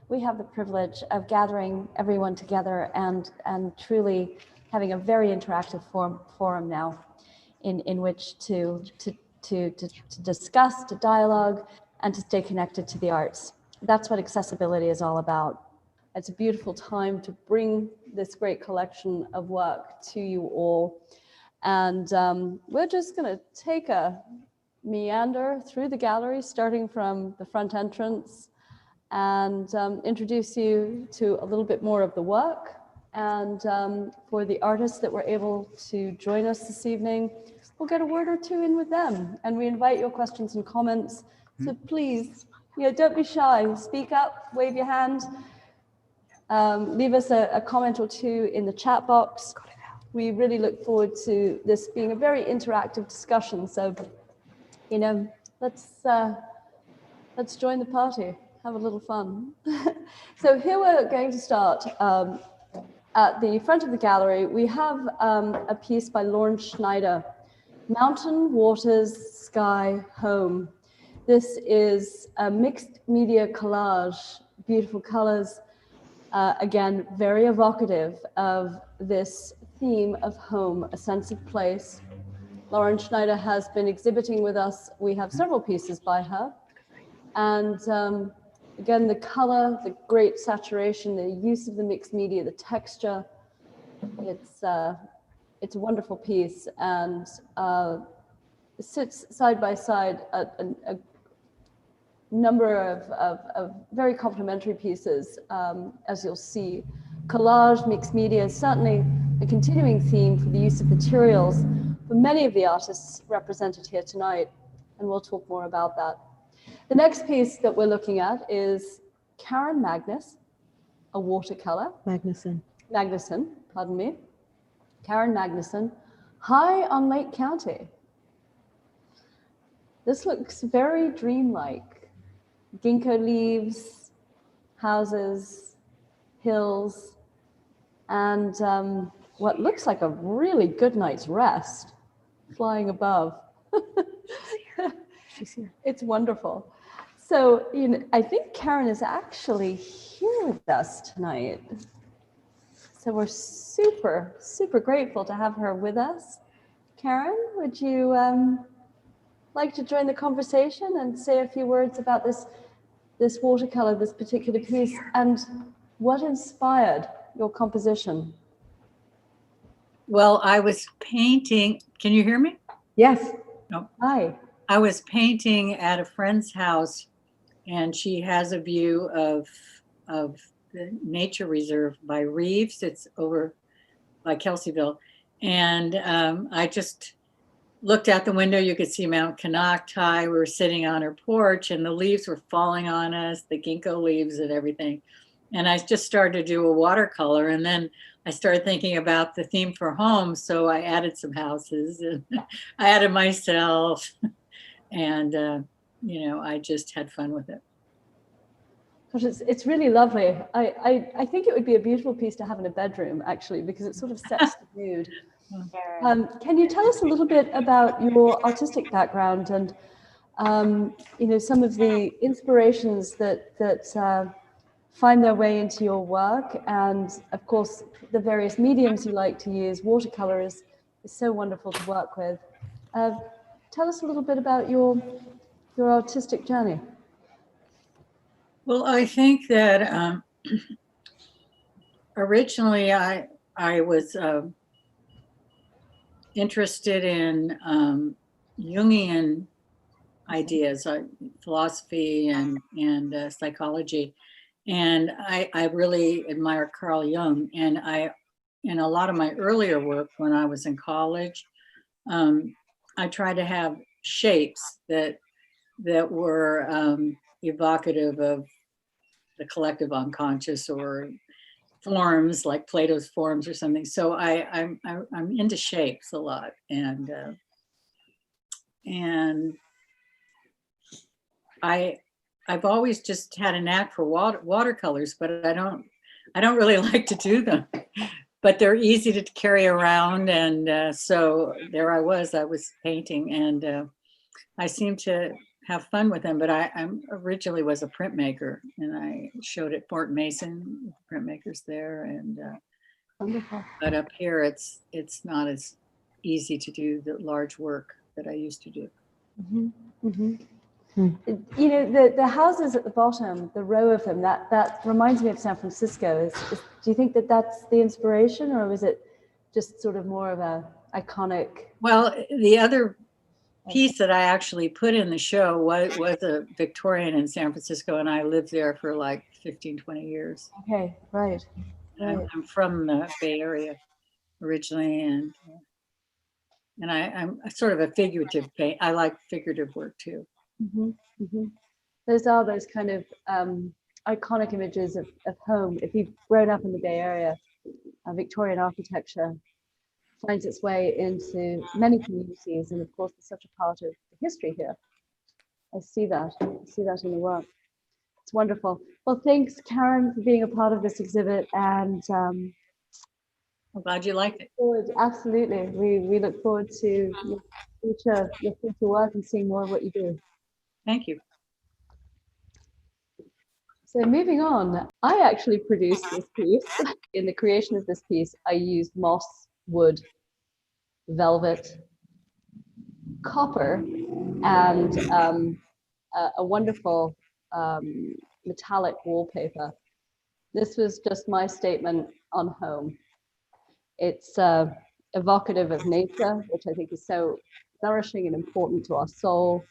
we have the privilege of gathering everyone together and truly having a very interactive forum now in which to discuss, to dialogue, and to stay connected to the arts. That's what accessibility is all about. It's a beautiful time to bring this great collection of work to you all. And we're just going to take a meander through the gallery, starting from the front entrance, and introduce you to a little bit more of the work. And for the artists that were able to join us this evening, we'll get a word or two in with them. And we invite your questions and comments. So please, don't be shy. Speak up, wave your hand. Leave us a comment or two in the chat box. We really look forward to this being a very interactive discussion. So, let's join the party, have a little fun. So here we're going to start. At the front of the gallery, we have a piece by Lauren Schneider, Mountain, Waters, Sky, Home. This is a mixed media collage, beautiful colors, again, very evocative of this theme of home, a sense of place. Lauren Schneider has been exhibiting with us. We have several pieces by her. And again, the color, the great saturation, the use of the mixed media, the texture, it's a wonderful piece, and it sits side by side a number of very complementary pieces, as you'll see. Collage, mixed media is certainly a continuing theme for the use of materials for many of the artists represented here tonight, and we'll talk more about that. The next piece that we're looking at is Karen Magnus, a watercolor. Magnuson, pardon me. Karen Magnuson, High on Lake County. This looks very dreamlike. Ginkgo leaves, houses, hills, and what looks like a really good night's rest flying above. She's here. It's wonderful. So, I think Karen is actually here with us tonight. So we're super, super grateful to have her with us. Karen, would you like to join the conversation and say a few words about this watercolor, this particular piece, and what inspired your composition? Well, I was painting. Can you hear me? Yes. No. Hi. I was painting at a friend's house, and she has a view of the nature reserve by Reeves. It's over by Kelseyville. And I just looked out the window. You could see Mount Canocti. We were sitting on her porch, and the leaves were falling on us, the ginkgo leaves and everything. And I just started to do a watercolor, and then I started thinking about the theme for home. So I added some houses, and I added myself, and I just had fun with it. Gosh, it's really lovely. I think it would be a beautiful piece to have in a bedroom, actually, because it sort of sets the mood. Can you tell us a little bit about your artistic background and some of the inspirations that find their way into your work, and of course the various mediums you like to use? Watercolor is so wonderful to work with. Tell us a little bit about your artistic journey. Well, I think that originally I was interested in Jungian ideas, philosophy and psychology, and I really admire Carl Jung. And in a lot of my earlier work when I was in college, I tried to have shapes that were evocative of the collective unconscious, or forms like Plato's forms or something. So I'm into shapes a lot, and I've always just had a knack for watercolors, but I don't really like to do them. But they're easy to carry around, and so there I was painting, and I seem to have fun with them. But I'm originally was a printmaker, and I showed at Fort Mason, printmakers there, and Wonderful. but up here it's not as easy to do the large work that I used to do. Mhm, mhm. You know, the houses at the bottom, the row of them, that reminds me of San Francisco. Do you think that that's the inspiration, or was it just sort of more of a iconic? Well, the other piece that I actually put in the show was a Victorian in San Francisco, and I lived there for like 15, 20 years. Okay, right, right. I'm from the Bay Area originally, and I'm sort of a figurative paint. I like figurative work too. Mhm, mhm. Those are those kind of iconic images of home. If you've grown up in the Bay Area, Victorian architecture finds its way into many communities, and of course, it's such a part of the history here. I see that. I see that in the work. It's wonderful. Well, thanks, Karen, for being a part of this exhibit, and I'm glad you liked it. absolutely, we look forward to your future work and seeing more of what you do. Thank you. So moving on, I actually produced this piece. In the creation of this piece, I used moss, wood, velvet, copper, and a wonderful metallic wallpaper. This was just my statement on home. It's evocative of nature, which I think is so nourishing and important to our soul.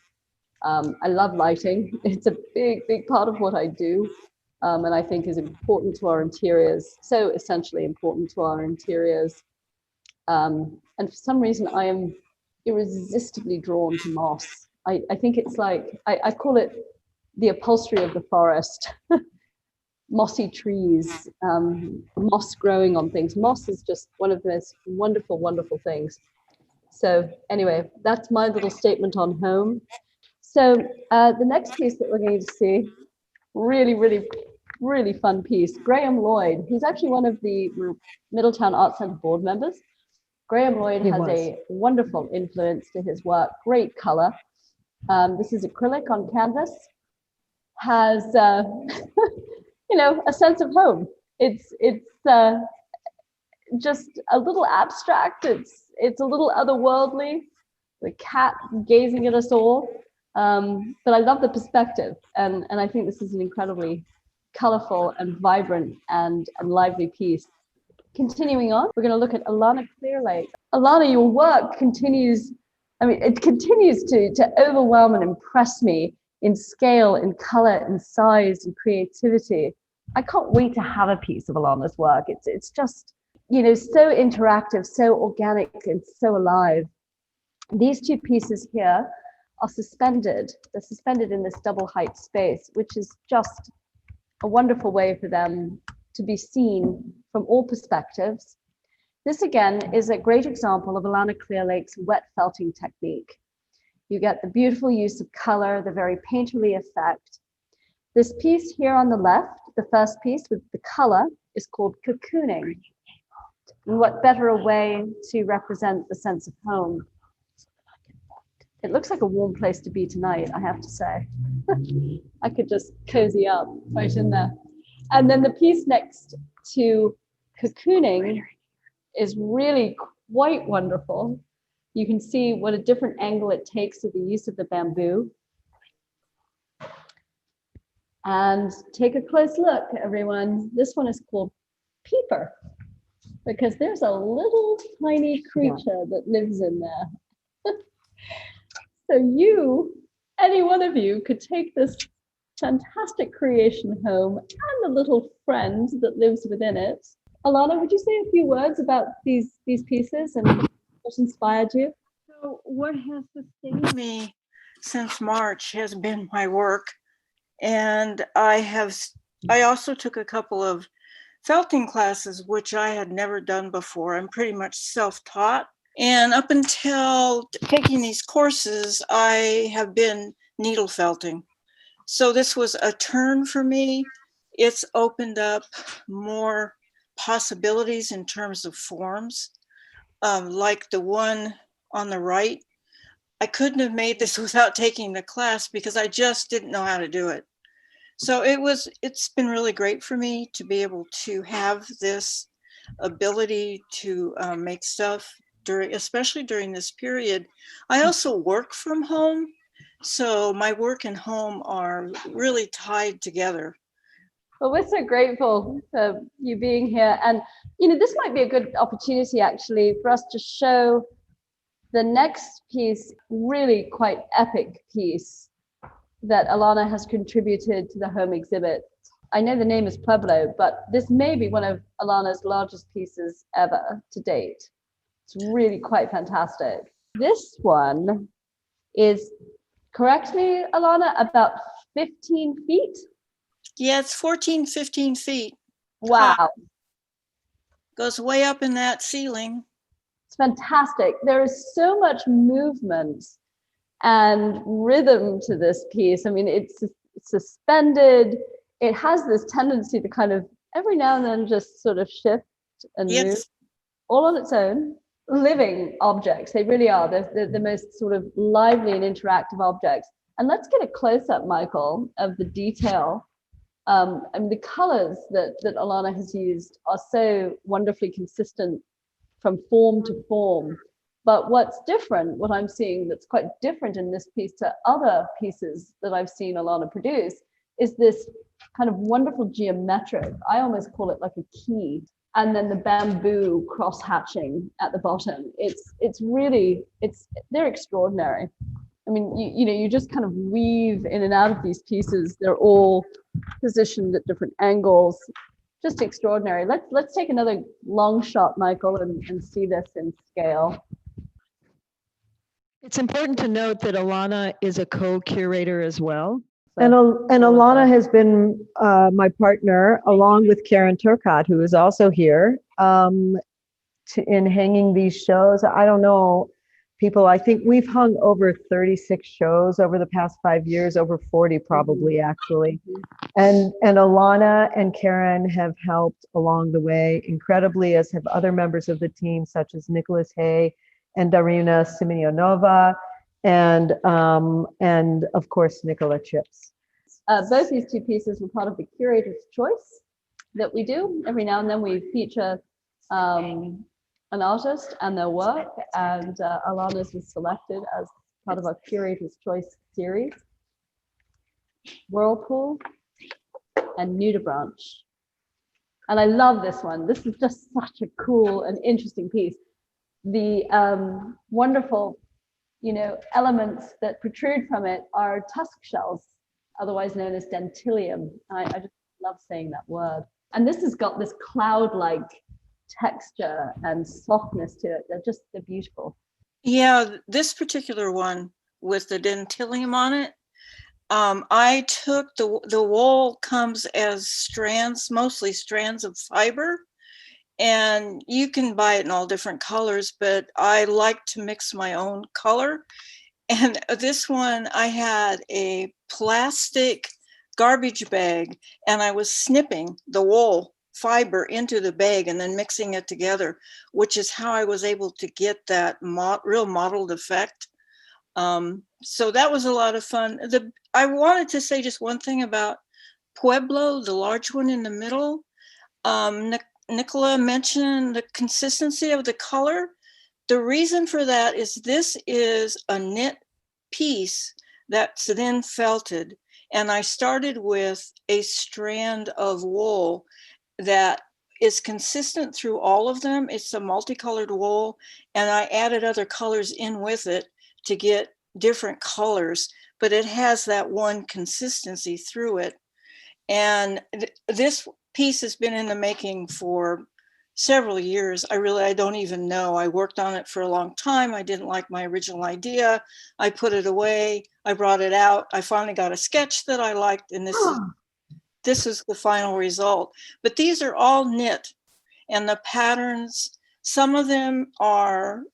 I love lighting. It's a big, big part of what I do. And I think is important to our interiors, so essentially important to our interiors. And for some reason, I am irresistibly drawn to moss. I think it's like, I call it the upholstery of the forest. Mossy trees, moss growing on things. Moss is just one of the most wonderful, wonderful things. So anyway, that's my little statement on home. So the next piece that we're going to see, really, really, really fun piece. Graham Lloyd, he's actually one of the Middletown Art Center board members. Graham Lloyd has a wonderful influence to his work, great color. This is acrylic on canvas, has, you know, a sense of home. It's just a little abstract. It's a little otherworldly. The cat gazing at us all. But I love the perspective, and I think this is an incredibly colorful and vibrant and lively piece. Continuing on, we're going to look at Alana Clearlake. Alana, your work continues, I mean, it continues to overwhelm and impress me in scale, in color, in size, and creativity. I can't wait to have a piece of Alana's work. It's just, you know, so interactive, so organic, and so alive. These two pieces here are suspended. They're suspended in this double height space, which is just a wonderful way for them to be seen from all perspectives. This again is a great example of Alana Clearlake's wet felting technique. You get the beautiful use of color, the very painterly effect. This piece here on the left, the first piece with the color, is called cocooning. And what better a way to represent the sense of home? It looks like a warm place to be tonight, I have to say. I could just cozy up right in there. And then the piece next to cocooning is really quite wonderful. You can see what a different angle it takes with the use of the bamboo. And take a close look, everyone. This one is called Peeper, because there's a little tiny creature that lives in there. So you, any one of you, could take this fantastic creation home and the little friend that lives within it. Alana, would you say a few words about these pieces and what inspired you? So what has sustained me since March has been my work. And I also took a couple of felting classes, which I had never done before. I'm pretty much self-taught. And up until taking these courses, I have been needle felting. So this was a turn for me. It's opened up more possibilities in terms of forms, like the one on the right. I couldn't have made this without taking the class because I just didn't know how to do it. So it's been really great for me to be able to have this ability to make stuff especially during this period. I also work from home, so my work and home are really tied together. Well, we're so grateful for you being here. And, this might be a good opportunity actually for us to show the next piece, really quite epic piece that Alana has contributed to the home exhibit. I know the name is Pueblo, but this may be one of Alana's largest pieces ever to date. It's really quite fantastic. This one is, correct me, Alana, about 15 feet? Yeah, it's 14, 15 feet. Wow. Goes way up in that ceiling. It's fantastic. There is so much movement and rhythm to this piece. I mean, it's suspended. It has this tendency to kind of every now and then just sort of shift and move all on its own. Living objects, they really are. They're the most sort of lively and interactive objects. And let's get a close-up, Michael, of the detail. I mean, the colors that Alana has used are so wonderfully consistent from form to form. But what's different, what I'm seeing that's quite different in this piece to other pieces that I've seen Alana produce, is this kind of wonderful geometric, I almost call it like a key, and then the bamboo cross hatching at the bottom. They're extraordinary. I mean, you just kind of weave in and out of these pieces. They're all positioned at different angles. Just extraordinary. Let's take another long shot, Michael, and see this in scale. It's important to note that Alana is a co-curator as well. And Alana has been my partner, along with Karen Turcott, who is also here, in hanging these shows. I don't know, people, I think we've hung over 36 shows over the past 5 years, over 40 probably, actually. And Alana and Karen have helped along the way incredibly, as have other members of the team, such as Nicholas Hay and Darina Simeonova, and of course, Nicola Chips. Both these two pieces were part of the curator's choice that we do. Every now and then we feature an artist and their work, and Alana's was selected as part of our curator's choice series. Whirlpool and Nudibranch. And I love this one. This is just such a cool and interesting piece. The wonderful, elements that protrude from it are tusk shells, otherwise known as dentilium. I just love saying that word. And this has got this cloud-like texture and softness to it. They're beautiful. Yeah, this particular one with the dentilium on it, I took the wool comes as strands, mostly strands of fiber, and you can buy it in all different colors, but I like to mix my own color. And this one, I had a plastic garbage bag, and I was snipping the wool fiber into the bag and then mixing it together, which is how I was able to get that real mottled effect. So that was a lot of fun. I wanted to say just one thing about Pueblo, the large one in the middle. Nicola mentioned the consistency of the color. The reason for that is this is a knit piece that's then felted. And I started with a strand of wool that is consistent through all of them. It's a multicolored wool, and I added other colors in with it to get different colors, but it has that one consistency through it. And this piece has been in the making for several years. I don't even know. I worked on it for a long time. I didn't like my original idea. I put it away. I brought it out. I finally got a sketch that I liked, and this is the final result. But these are all knit, and the patterns, some of them are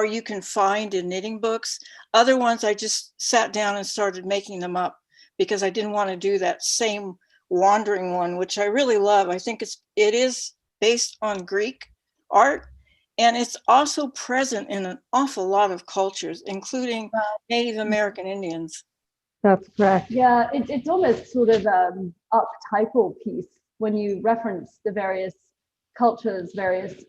you can find in knitting books. Other ones I just sat down and started making them up because I didn't want to do that same wandering one, which I really love. I think it is based on Greek art, And it's also present in an awful lot of cultures, including Native American Indians. That's correct. Yeah, it's almost sort of archetypal piece when you reference the various cultures, various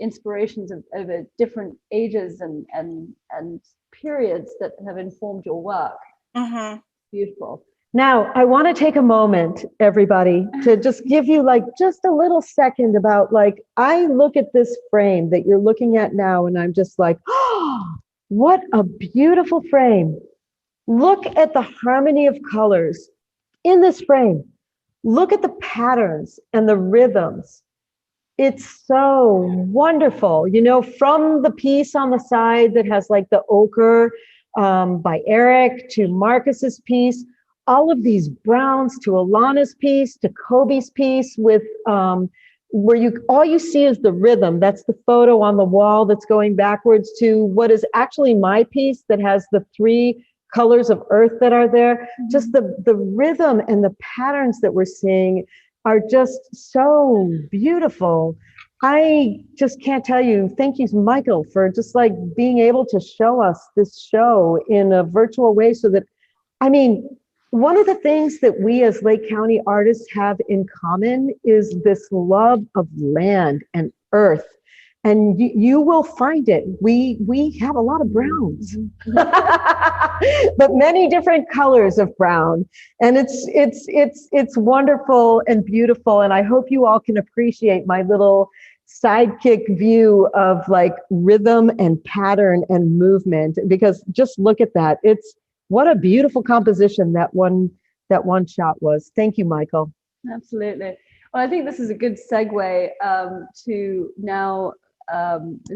inspirations over different ages and periods that have informed your work. Mm-hmm. Beautiful. Now, I want to take a moment, everybody, to just give you like just a little second about like, I look at this frame that you're looking at now and I'm just like, oh, what a beautiful frame. Look at the harmony of colors in this frame. Look at the patterns and the rhythms. It's so wonderful. You know, from the piece on the side that has like the ochre by Eric to Marcus's piece, all of these browns to Alana's piece to Kobe's piece with where all you see is the rhythm. That's the photo on the wall that's going backwards to what is actually my piece that has the 3 colors of earth that are there. Just the rhythm and the patterns that we're seeing are just so beautiful. I just can't tell you. Thank you, Michael, for just like being able to show us this show in a virtual way so that, I mean, one of the things that we as Lake County artists have in common is this love of land and earth. And you will find it. We have a lot of browns, but many different colors of brown. And it's wonderful and beautiful. And I hope you all can appreciate my little sidekick view of like rhythm and pattern and movement, because just look at that. What a beautiful composition that one shot was. Thank you, Michael. Absolutely. Well, I think this is a good segue to now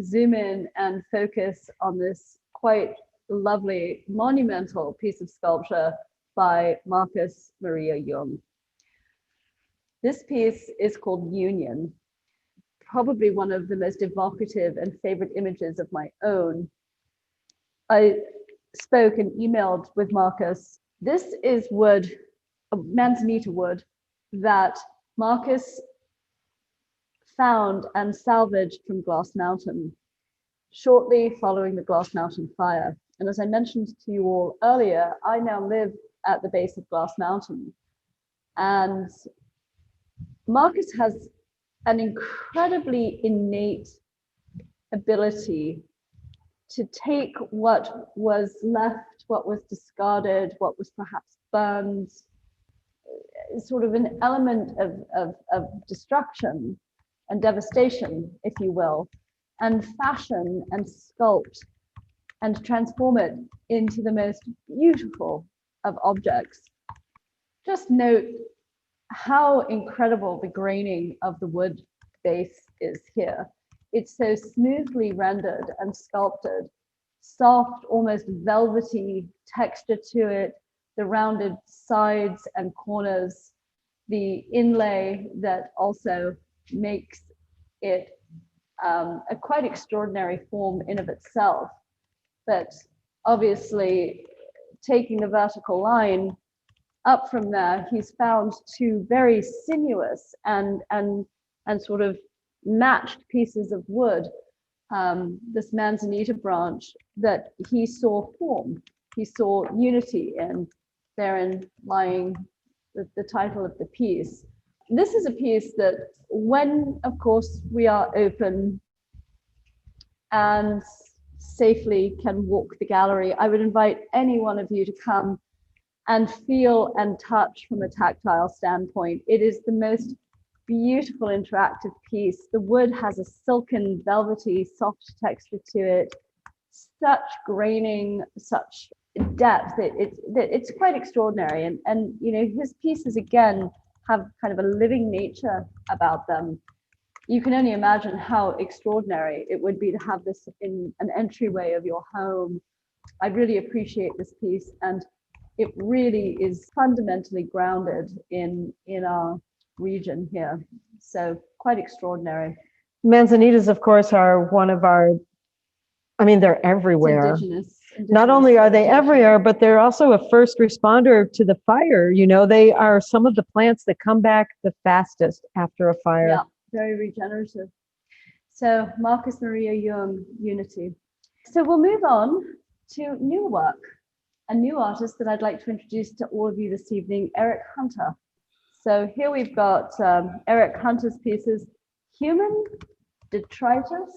zoom in and focus on this quite lovely monumental piece of sculpture by Marcus Maria Jung. This piece is called Union, probably one of the most evocative and favorite images of my own. I spoke and emailed with Marcus. This is wood, a manzanita wood, that Marcus found and salvaged from Glass Mountain shortly following the Glass Mountain fire. And as I mentioned to you all earlier, I now live at the base of Glass Mountain. And Marcus has an incredibly innate ability to take what was left, what was discarded, what was perhaps burned, sort of an element of destruction and devastation, if you will, and fashion and sculpt and transform it into the most beautiful of objects. Just note how incredible the graining of the wood base is here. It's so smoothly rendered and sculpted, soft, almost velvety texture to it, the rounded sides and corners, the inlay that also makes it a quite extraordinary form in of itself. But obviously, taking the vertical line up from there, he's found 2 very sinuous and sort of matched pieces of wood, this manzanita branch that he saw form, he saw unity in, therein lying the title of the piece. This is a piece that when, of course, we are open and safely can walk the gallery, I would invite any one of you to come and feel and touch from a tactile standpoint. It is the most beautiful interactive piece. The wood has a silken, velvety, soft texture to it, such graining, such depth. It's quite extraordinary. And you know, his pieces again have kind of a living nature about them. You can only imagine how extraordinary it would be to have this in an entryway of your home. I really appreciate this piece, and it really is fundamentally grounded in our region here. So quite extraordinary. Manzanitas, of course, are one of our, I mean, they're everywhere. Indigenous. Not only are they everywhere, but they're also a first responder to the fire. You know, they are some of the plants that come back the fastest after a fire. Yeah, very regenerative. So Marcus Maria Jung, Unity. So we'll move on to new work, a new artist that I'd like to introduce to all of you this evening, Eric Hunter. So here we've got Eric Hunter's pieces, Human Detritus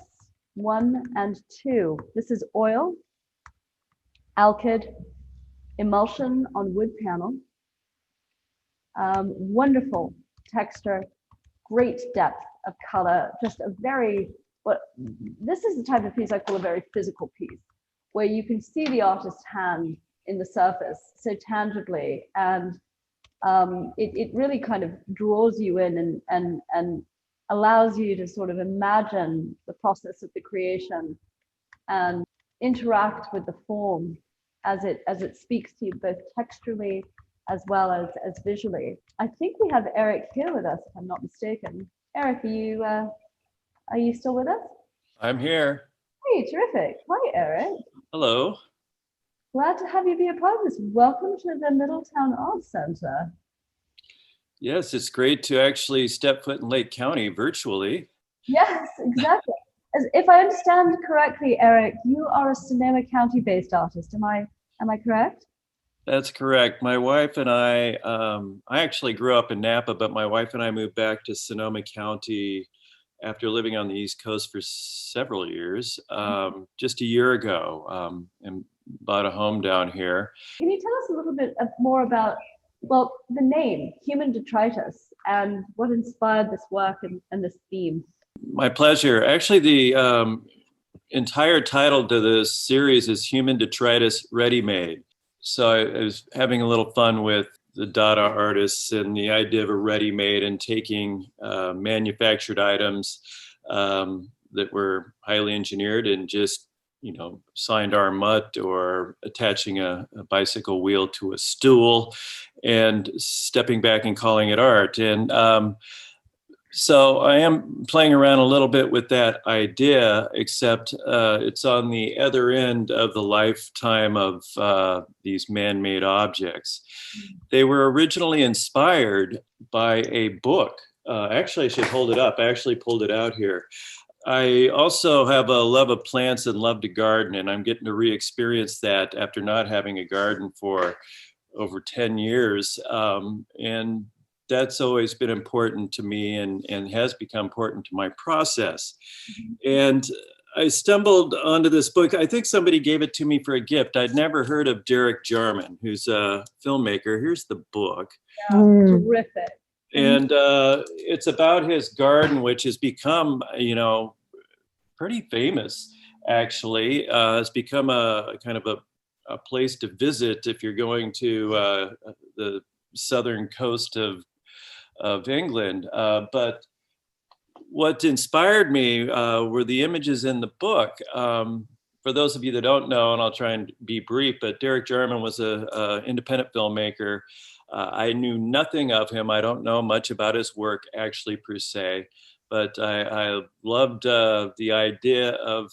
1 and 2. This is oil, alkyd, emulsion on wood panel. Wonderful texture, great depth of color, just a very, this is the type of piece I call a very physical piece, where you can see the artist's hand in the surface so tangibly, and it really kind of draws you in and allows you to sort of imagine the process of the creation and interact with the form as it speaks to you both texturally as well as visually. I think we have Eric here with us, if I'm not mistaken. Eric, are you still with us? I'm here. Hey, terrific. Hi, Eric. Hello. Glad to have you be a part of this. Welcome to the Middletown Art Center. Yes, it's great to actually step foot in Lake County virtually. Yes, exactly. If I understand correctly, Eric, you are a Sonoma County-based artist. Am I correct? That's correct. My wife and I actually grew up in Napa, but my wife and I moved back to Sonoma County after living on the East Coast for several years, just a year ago, and bought a home down here. Can you tell us a little bit more about, well, the name, Human Detritus, and what inspired this work and this theme? My pleasure. Actually, the entire title to this series is Human Detritus Ready-Made. So I was having a little fun with the Dada artists and the idea of a ready-made and taking manufactured items that were highly engineered and just, signed arm mutt or attaching a bicycle wheel to a stool and stepping back and calling it art. And so I am playing around a little bit with that idea, except it's on the other end of the lifetime of these man-made objects. They were originally inspired by a book. Actually, I should hold it up. I actually pulled it out here. I also have a love of plants and love to garden, and I'm getting to re-experience that after not having a garden for over 10 years. And that's always been important to me and has become important to my process. And I stumbled onto this book. I think somebody gave it to me for a gift. I'd never heard of Derek Jarman, who's a filmmaker. Here's the book. Yeah, terrific. And it's about his garden, which has become, pretty famous, actually. It's become a kind of a place to visit if you're going to the southern coast of England. But what inspired me were the images in the book. For those of you that don't know, and I'll try and be brief, but Derek Jarman was an independent filmmaker. I knew nothing of him. I don't know much about his work actually per se, but I loved the idea of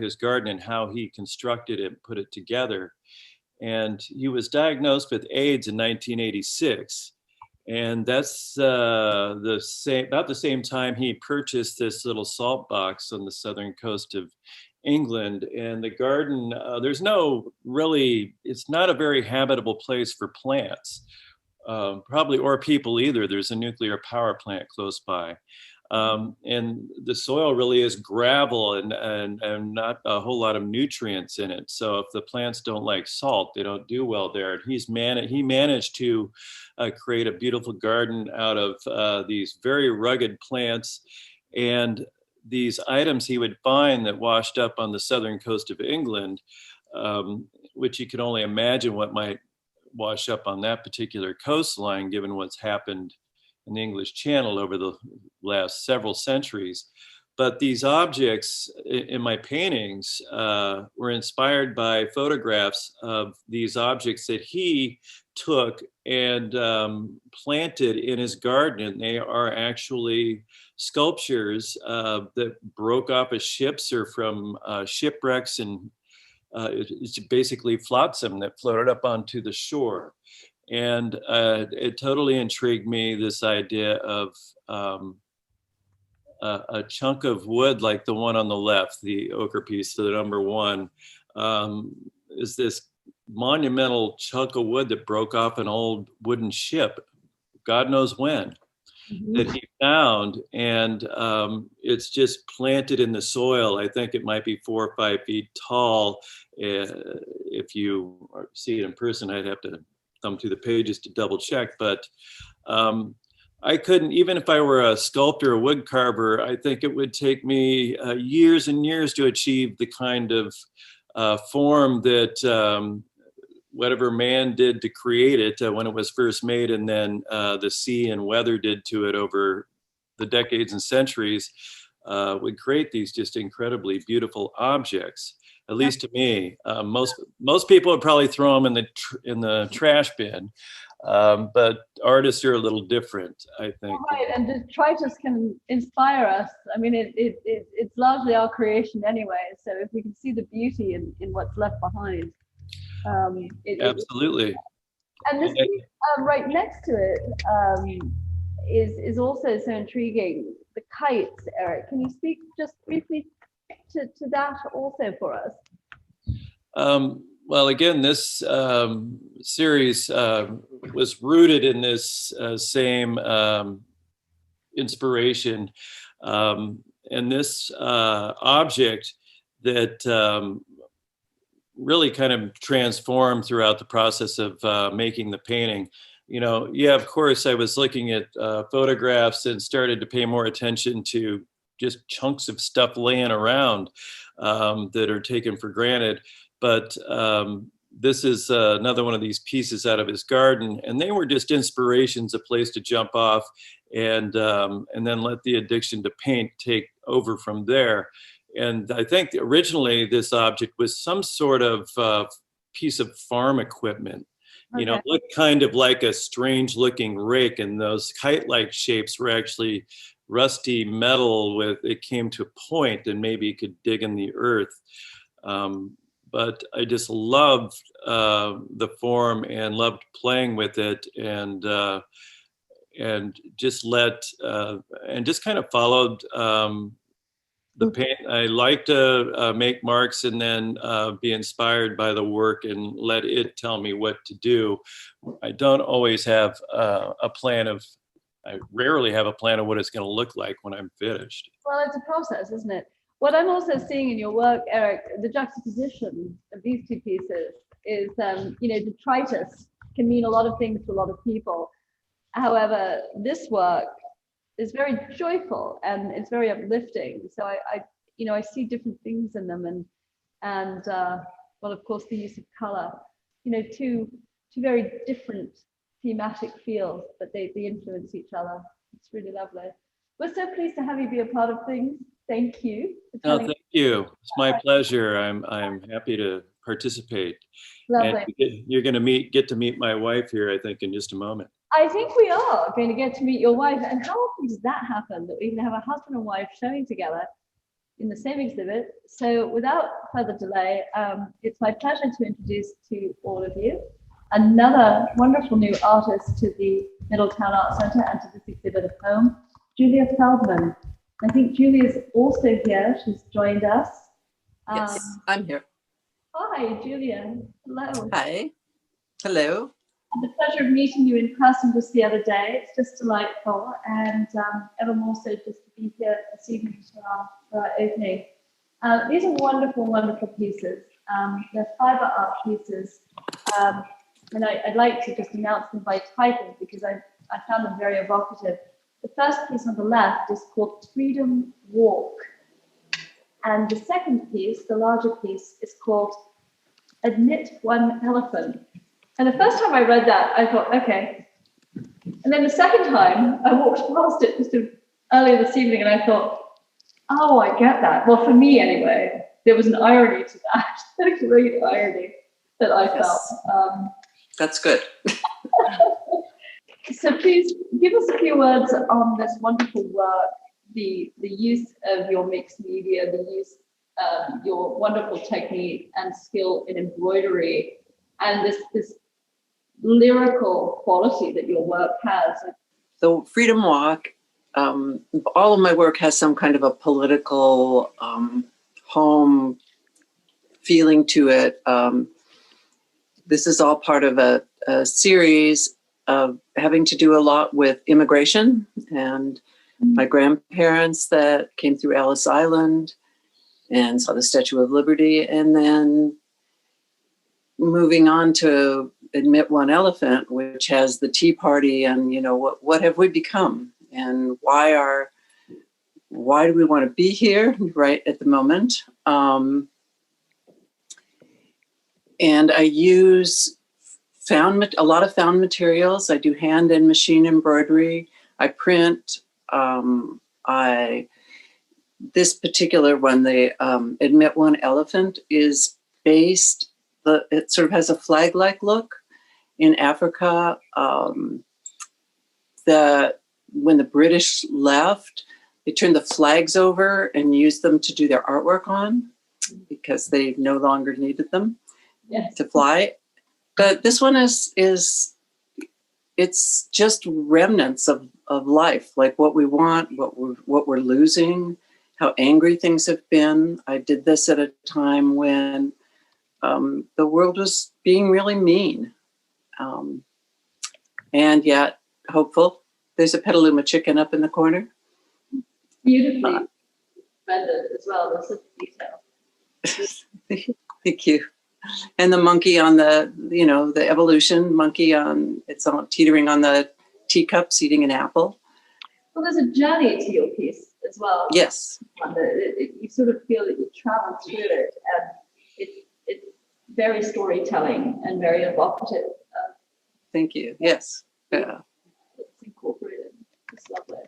his garden and how he constructed it and put it together. And he was diagnosed with AIDS in 1986. And that's about the same time he purchased this little salt box on the southern coast of England. And the garden, it's not a very habitable place for plants, probably, or people either. There's a nuclear power plant close by. And the soil really is gravel and not a whole lot of nutrients in it. So if the plants don't like salt, they don't do well there. And he managed to create a beautiful garden out of these very rugged plants and these items he would find that washed up on the southern coast of England, which you can only imagine what might wash up on that particular coastline, given what's happened in the English Channel over the last several centuries. But these objects in my paintings were inspired by photographs of these objects that he took and planted in his garden. And they are actually sculptures that broke off of ships or from shipwrecks, and it's basically flotsam that floated up onto the shore. And it totally intrigued me, this idea of a chunk of wood like the one on the left, the ochre piece, the number one, is this monumental chunk of wood that broke off an old wooden ship, God knows when, that he found. And it's just planted in the soil. I think it might be 4 or 5 feet tall. If you see it in person, I'd have to thumb through the pages to double check. But I couldn't, even if I were a sculptor, a wood carver, I think it would take me years and years to achieve the kind of form that whatever man did to create it when it was first made, and then the sea and weather did to it over the decades and centuries, would create these just incredibly beautiful objects. At least to me, most people would probably throw them in the trash bin, but artists are a little different, I think. Right, and detritus can inspire us. I mean, it's largely our creation anyway. So if we can see the beauty in what's left behind. Absolutely. And this piece right next to it is also so intriguing. The kites, Eric. Can you speak just briefly to that also for us? Well, again, this series was rooted in this same inspiration, and this object that really kind of transformed throughout the process of making the painting. You know, yeah, of course, I was looking at photographs and started to pay more attention to just chunks of stuff laying around that are taken for granted. But this is another one of these pieces out of his garden, and they were just inspirations, a place to jump off, and then let the addiction to paint take over from there. And I think originally this object was some sort of piece of farm equipment. Okay. You know, it looked kind of like a strange looking rake, and those kite-like shapes were actually rusty metal with, it came to a point and maybe you could dig in the earth. But I just loved the form and loved playing with it, and just and just kind of followed the paint. I like to make marks and then be inspired by the work and let it tell me what to do. I don't always have I rarely have a plan of what it's going to look like when I'm finished. Well, it's a process, isn't it? What I'm also seeing in your work, Eric, the juxtaposition of these two pieces is, you know, detritus can mean a lot of things to a lot of people. However, this work is very joyful and it's very uplifting. So I see different things in them, and well, of course, the use of color. You know, two very different thematic fields, but they influence each other. It's really lovely. We're so pleased to have you be a part of things. Thank you. No, thank you. It's my pleasure. I'm happy to participate. Lovely. And you're going to get to meet my wife here, I think, in just a moment. I think we are going to get to meet your wife. And how often does that happen, that we can have a husband and wife showing together in the same exhibit? So without further delay, it's my pleasure to introduce to all of you another wonderful new artist to the Middletown Art Center and to this exhibit of home, Julia Feldman. I think Julia's also here. She's joined us. Yes, I'm here. Hi, Julia. Hello. Hi. Hello. I had the pleasure of meeting you in person just the other day. It's just delightful, and ever more so just to be here this evening for our opening. These are wonderful, wonderful pieces. They're fiber art pieces, and I'd like to just announce them by title because I found them very evocative. The first piece on the left is called Freedom Walk. And the second piece, the larger piece, is called Admit One Elephant. And the first time I read that, I thought, okay. And then the second time, I walked past it just earlier this evening and I thought, oh, I get that. Well, for me anyway, there was an irony to that, a great irony that I felt. That's good. So please give us a few words on this wonderful work, the use of your mixed media, the use of your wonderful technique and skill in embroidery, and this lyrical quality that your work has. The Freedom Walk all of my work has some kind of a political home feeling to it. This is all part of a series of having to do a lot with immigration and my grandparents that came through Ellis Island and saw the Statue of Liberty, and then moving on to Admit One Elephant, which has the Tea Party, and what have we become, and why do we want to be here right at the moment? And I use a lot of found materials. I do hand and machine embroidery. I print. This particular one, the Admit One Elephant, is based. It sort of has a flag-like look in Africa. When the British left, they turned the flags over and used them to do their artwork on because they no longer needed them to fly. But this one it's just remnants of life, like what we want, what we're losing, how angry things have been. I did this at a time when the world was being really mean, and yet hopeful. There's a Petaluma chicken up in the corner. Beautifully rendered as well. There's such detail. Thank you. And the monkey on the evolution monkey it's all teetering on the teacups eating an apple. Well, there's a journey to your piece as well. Yes. You sort of feel that you travel through it, and it's very storytelling and very evocative. Thank you. Yes. Yeah. It's incorporated. It's lovely.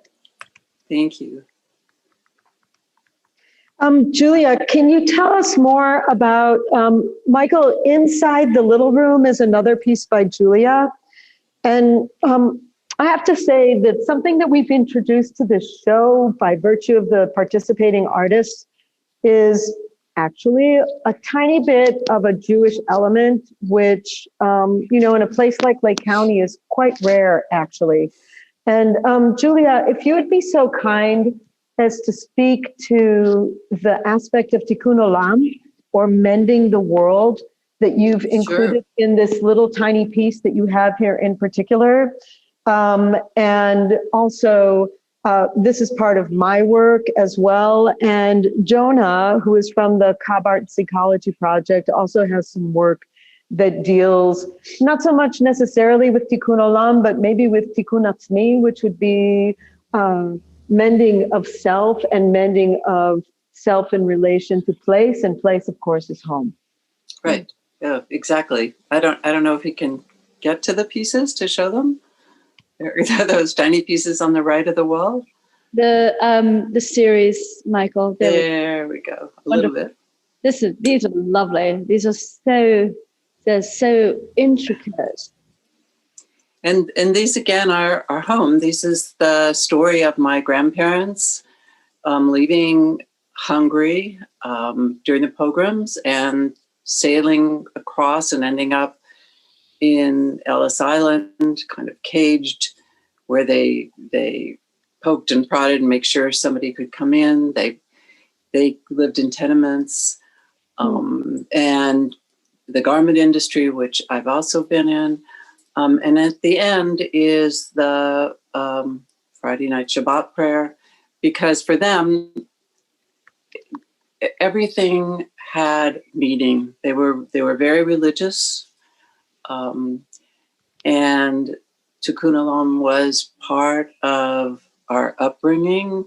Thank you. Julia, can you tell us more about, Michael, Inside the Little Room is another piece by Julia. And I have to say that something that we've introduced to this show by virtue of the participating artists is actually a tiny bit of a Jewish element, which, in a place like Lake County is quite rare, actually. And Julia, if you would be so kind as to speak to the aspect of tikkun olam, or mending the world, that you've included in this little tiny piece that you have here in particular. And also, this is part of my work as well. And Jonah, who is from the Cobb Art Ecology Project, also has some work that deals not so much necessarily with tikkun olam, but maybe with tikkun atzmi, which would be mending of self and mending of self in relation to place, and place, of course, is home. Right. Yeah, exactly. I don't know if we can get to the pieces to show them. Those tiny pieces on the right of the wall. The series, Michael. There we go. A little bit. These are lovely. These are they're so intricate. And these again are home. This is the story of my grandparents leaving Hungary during the pogroms and sailing across and ending up in Ellis Island, kind of caged, where they poked and prodded and make sure somebody could come in. They lived in tenements, and the garment industry, which I've also been in. And at the end is the Friday night Shabbat prayer, because for them, everything had meaning. They were very religious, and tikkun olam was part of our upbringing.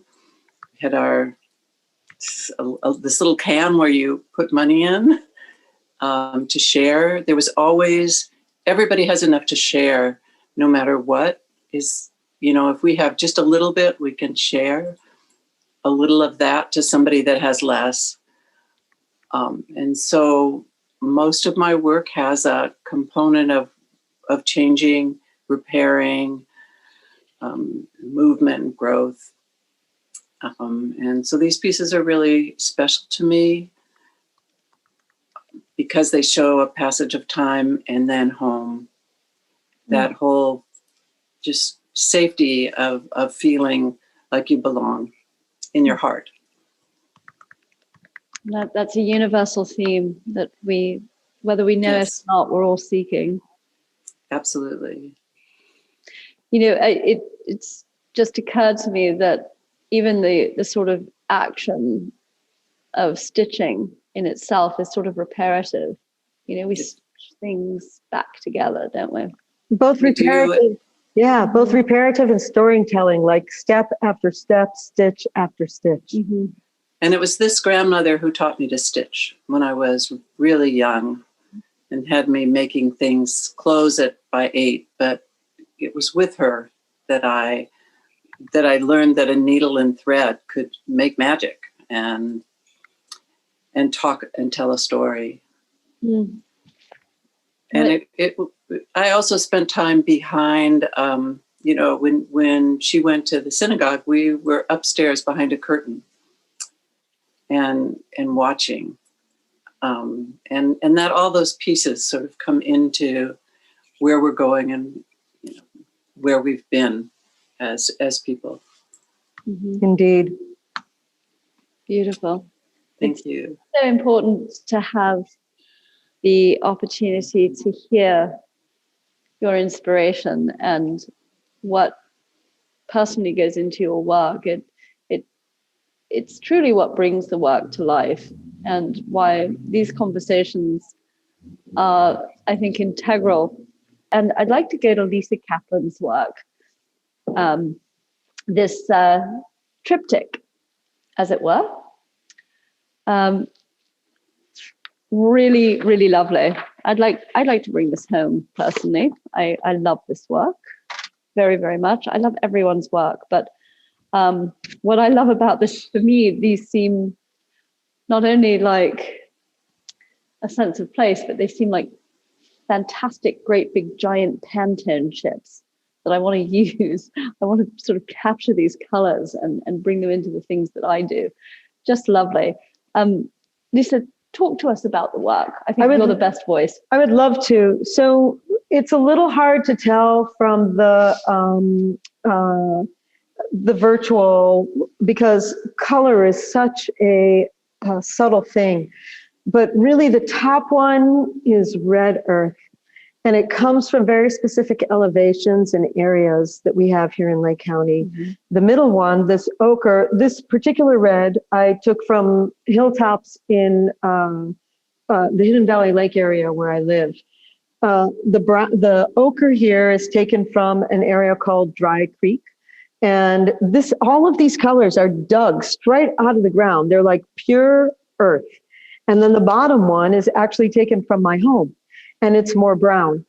We had this little can where you put money in to share. There was always, everybody has enough to share, no matter what is, if we have just a little bit, we can share a little of that to somebody that has less. And so most of my work has a component of changing, repairing, movement and growth. And so these pieces are really special to me because they show a passage of time and then home. That whole just safety of feeling like you belong in your heart. That's a universal theme that whether we know Yes. it or not, we're all seeking. Absolutely. You know, it's just occurred to me that even the sort of action of stitching in itself is sort of reparative. You know, we stitch things back together, don't we? Both We do. reparative, yeah, both reparative and storytelling, like step after step, stitch after stitch. Mm-hmm. And it was this grandmother who taught me to stitch when I was really young and had me making things, clothes by 8. But it was with her that I learned that a needle and thread could make magic and talk and tell a story. Mm. And I also spent time behind, you know, when she went to the synagogue, we were upstairs behind a curtain and watching. And that all those pieces sort of come into where we're going and, you know, where we've been as people. Mm-hmm. Indeed. Beautiful. Thank you. So important to have the opportunity to hear your inspiration and what personally goes into your work. It's truly what brings the work to life, and why these conversations are, I think, integral. And I'd like to go to Lisa Kaplan's work, this triptych, as it were. Really, really lovely. I'd like to bring this home personally. I love this work very, very much. I love everyone's work, but what I love about this, for me, these seem not only like a sense of place, but they seem like fantastic, great big giant Pantone chips that I want to use. I want to sort of capture these colors and bring them into the things that I do. Just lovely. Lisa, talk to us about the work. I think you're the best voice. I would love to. So it's a little hard to tell from the virtual, because color is such a subtle thing. But really the top one is red earth. And it comes from very specific elevations and areas that we have here in Lake County. Mm-hmm. The middle one, this ochre, this particular red, I took from hilltops in the Hidden Valley Lake area where I live. The ochre here is taken from an area called Dry Creek. And all of these colors are dug straight out of the ground. They're like pure earth. And then the bottom one is actually taken from my home, and it's more brown.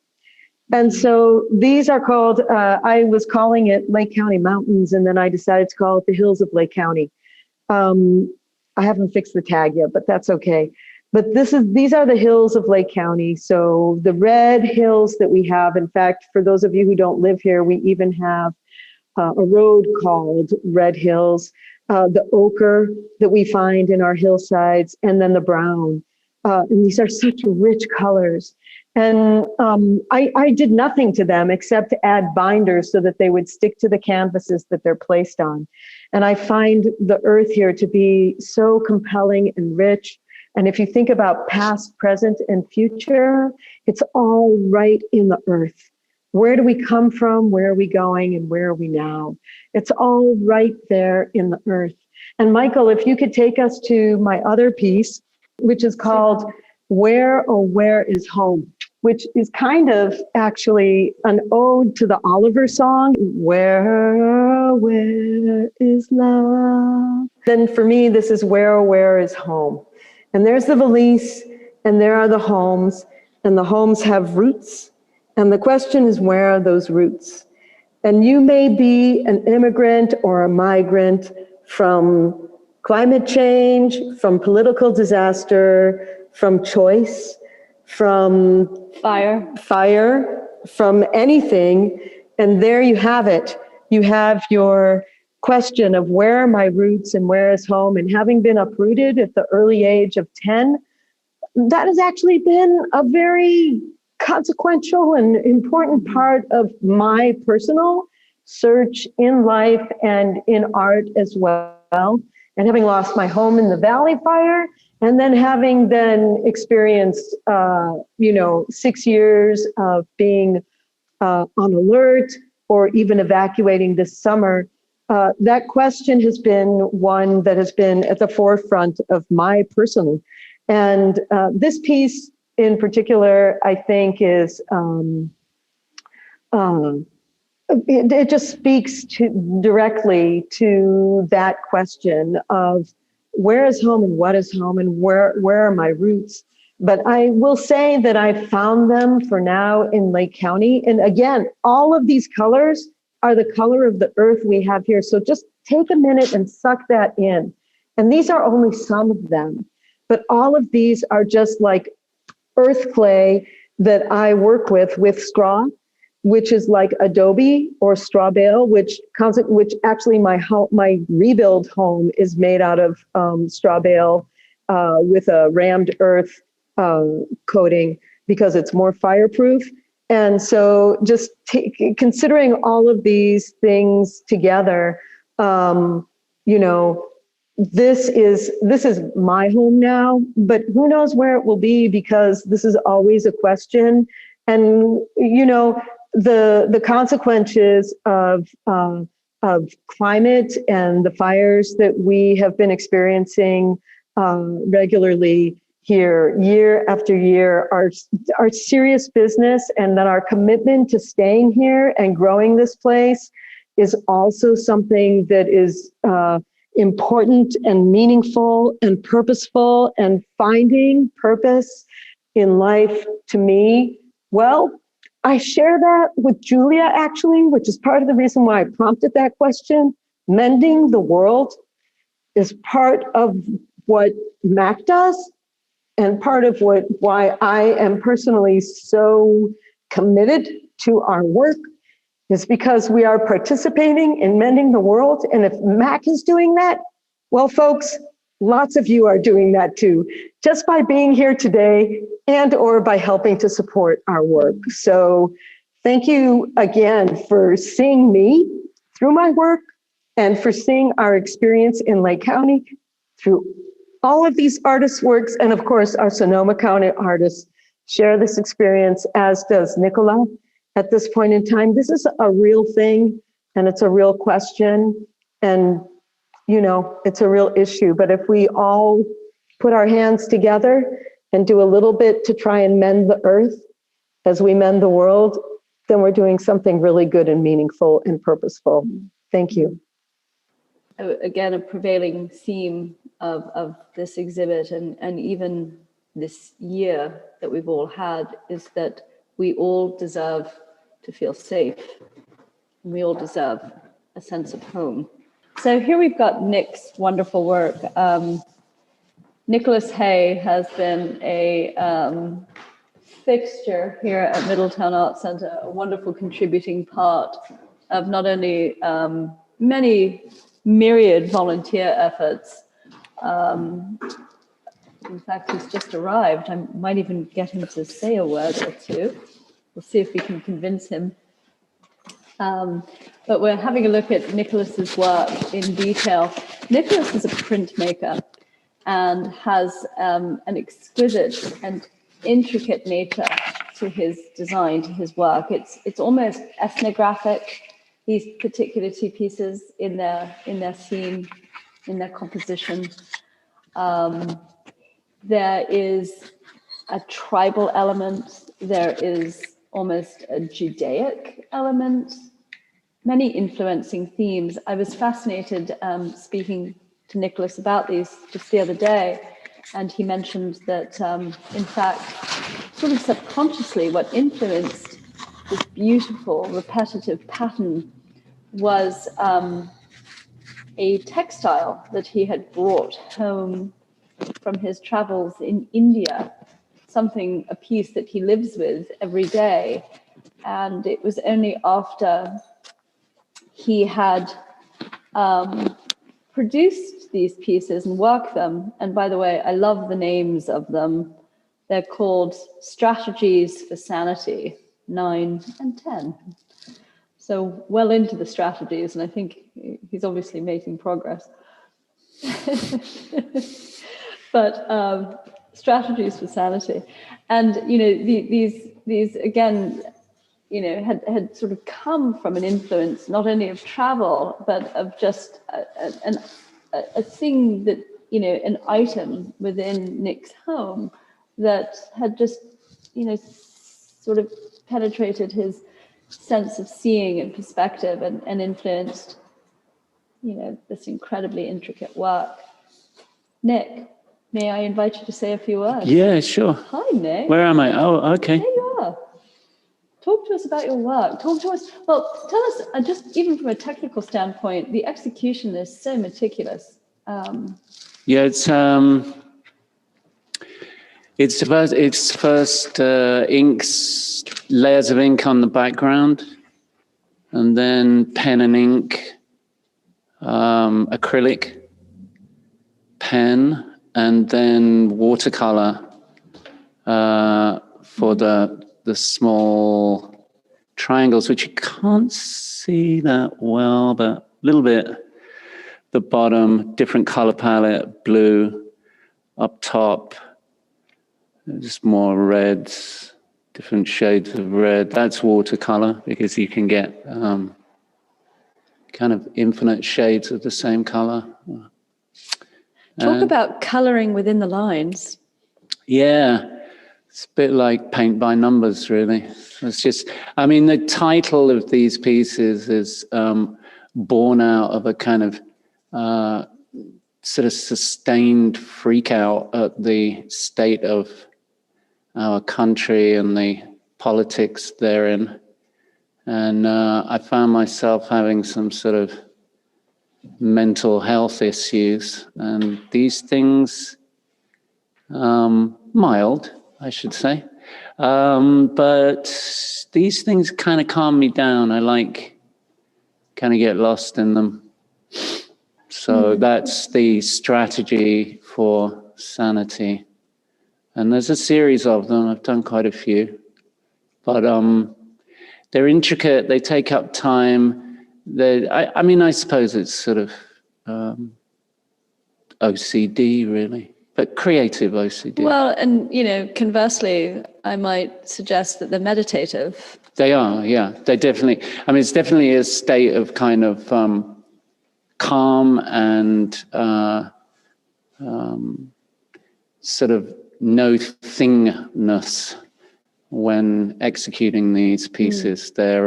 And so these are called, I was calling it Lake County Mountains, and then I decided to call it the Hills of Lake County. I haven't fixed the tag yet, but that's okay. But these are the hills of Lake County. So the red hills that we have, in fact, for those of you who don't live here, we even have a road called Red Hills, the ochre that we find in our hillsides, and then the brown. And these are such rich colors. And I did nothing to them except to add binders so that they would stick to the canvases that they're placed on. And I find the earth here to be so compelling and rich. And if you think about past, present, and future, it's all right in the earth. Where do we come from? Where are we going? And where are we now? It's all right there in the earth. And Michael, if you could take us to my other piece, which is called Where, Oh, Where is Home? Which is kind of actually an ode to the Oliver song, Where is Love? Then for me, this is Where is Home? And there's the valise, and there are the homes, and the homes have roots. And the question is, where are those roots? And you may be an immigrant or a migrant from climate change, from political disaster, from choice, from fire, from anything. And there you have it. You have your question of where are my roots and where is home? And having been uprooted at the early age of 10, that has actually been a very consequential and important part of my personal search in life and in art as well. And having lost my home in the Valley Fire, and then having experienced, 6 years of being on alert or even evacuating this summer, that question has been one that has been at the forefront of my personal. And this piece in particular, I think is, it just speaks directly to that question of where is home and what is home and where are my roots. But I will say that I found them for now in Lake County. And again, all of these colors are the color of the earth we have here. So just take a minute and suck that in. And these are only some of them, but all of these are just like earth clay that I work with straw, which is like adobe or straw bale, which actually my rebuild home is made out of straw bale with a rammed earth coating because it's more fireproof. And so just considering all of these things together, this is my home now, but who knows where it will be, because this is always a question. And, the consequences of climate and the fires that we have been experiencing regularly here year after year are serious business, and that our commitment to staying here and growing this place is also something that is important and meaningful and purposeful, and finding purpose in life to me. Well, I share that with Julia, actually, which is part of the reason why I prompted that question. Mending the world is part of what MAC does, and part of why I am personally so committed to our work is because we are participating in mending the world. And if MAC is doing that, well, folks, lots of you are doing that too, just by being here today and or by helping to support our work. So thank you again for seeing me through my work and for seeing our experience in Lake County through all of these artists' works. And of course, our Sonoma County artists share this experience, as does Nicola at this point in time. This is a real thing, and it's a real question, and it's a real issue. But if we all put our hands together and do a little bit to try and mend the earth as we mend the world, then we're doing something really good and meaningful and purposeful. Thank you. Again, a prevailing theme of this exhibit and even this year that we've all had is that we all deserve to feel safe. And we all deserve a sense of home. So here we've got Nick's wonderful work. Nicholas Hay has been a fixture here at Middletown Art Center, a wonderful contributing part of not only many myriad volunteer efforts. In fact, he's just arrived. I might even get him to say a word or two. We'll see if we can convince him. But we're having a look at Nicholas's work in detail. Nicholas is a printmaker and has an exquisite and intricate nature to his design, to his work. It's almost ethnographic. These particular two pieces in their scene, in their composition. There is a tribal element. There is almost a Judaic element. Many influencing themes. I was fascinated speaking to Nicholas about these just the other day, and he mentioned that, in fact, sort of subconsciously, what influenced this beautiful repetitive pattern was a textile that he had brought home from his travels in India, a piece that he lives with every day. And it was only after he had produced these pieces and worked them, and by the way, I love the names of them. They're called Strategies for Sanity 9 and 10. so well into the strategies, and I think he's obviously making progress. But strategies for sanity, and these again, had sort of come from an influence not only of travel but of just a thing that an item within Nick's home that had just sort of penetrated his sense of seeing and perspective and influenced this incredibly intricate work. Nick, may I invite you to say a few words? Yeah, sure. Hi, Nick. Where am I? Oh, okay. There you are. Talk to us about your work. Talk to us. Well, tell us, just even from a technical standpoint, the execution is so meticulous. Yeah, it's first inks, layers of ink on the background, and then pen and ink, acrylic, pen, and then watercolor for the small triangles, which you can't see that well, but a little bit. The bottom, different color palette, blue. Up top, just more reds, different shades of red. That's watercolor, because you can get kind of infinite shades of the same color. Talk about coloring within the lines. Yeah. It's a bit like paint by numbers, really. It's just, I mean, the title of these pieces is born out of a kind of sort of sustained freak out at the state of our country and the politics therein. And I found myself having some sort of mental health issues. And these things, mild, I should say. But these things kind of calm me down. I like kind of get lost in them. So that's the strategy for sanity. And there's a series of them. I've done quite a few. But they're intricate. They take up time. I mean, I suppose it's sort of OCD, really. But creative OCD. Well, and, conversely, I might suggest that they're meditative. They are, yeah. They definitely, I mean, it's definitely a state of kind of calm and sort of no thingness when executing these pieces. They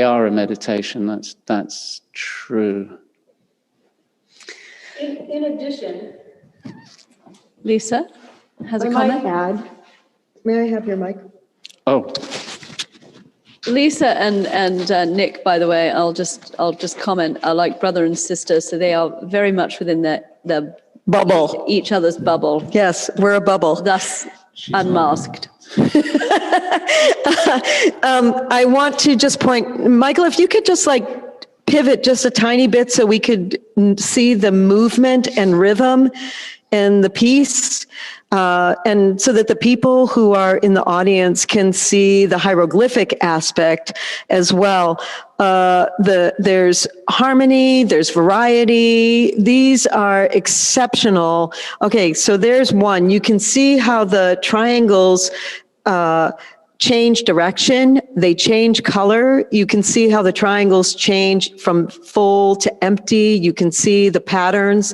are a meditation. That's true. In addition, Lisa has a comment. May I have your mic? Oh, Lisa and Nick, by the way, I'll just comment, are like brother and sister, so they are very much within their Bubble. each other's bubble, Yes, we're a bubble. thus unmasked. I want to just point, Michael, if you could just pivot just a tiny bit so we could see the movement and rhythm in the piece, and so that the people who are in the audience can see the hieroglyphic aspect as well. There's harmony, there's variety. These are exceptional. Okay, so there's one. You can see how the triangles change direction, they change color. You can see how the triangles change from full to empty. You can see the patterns.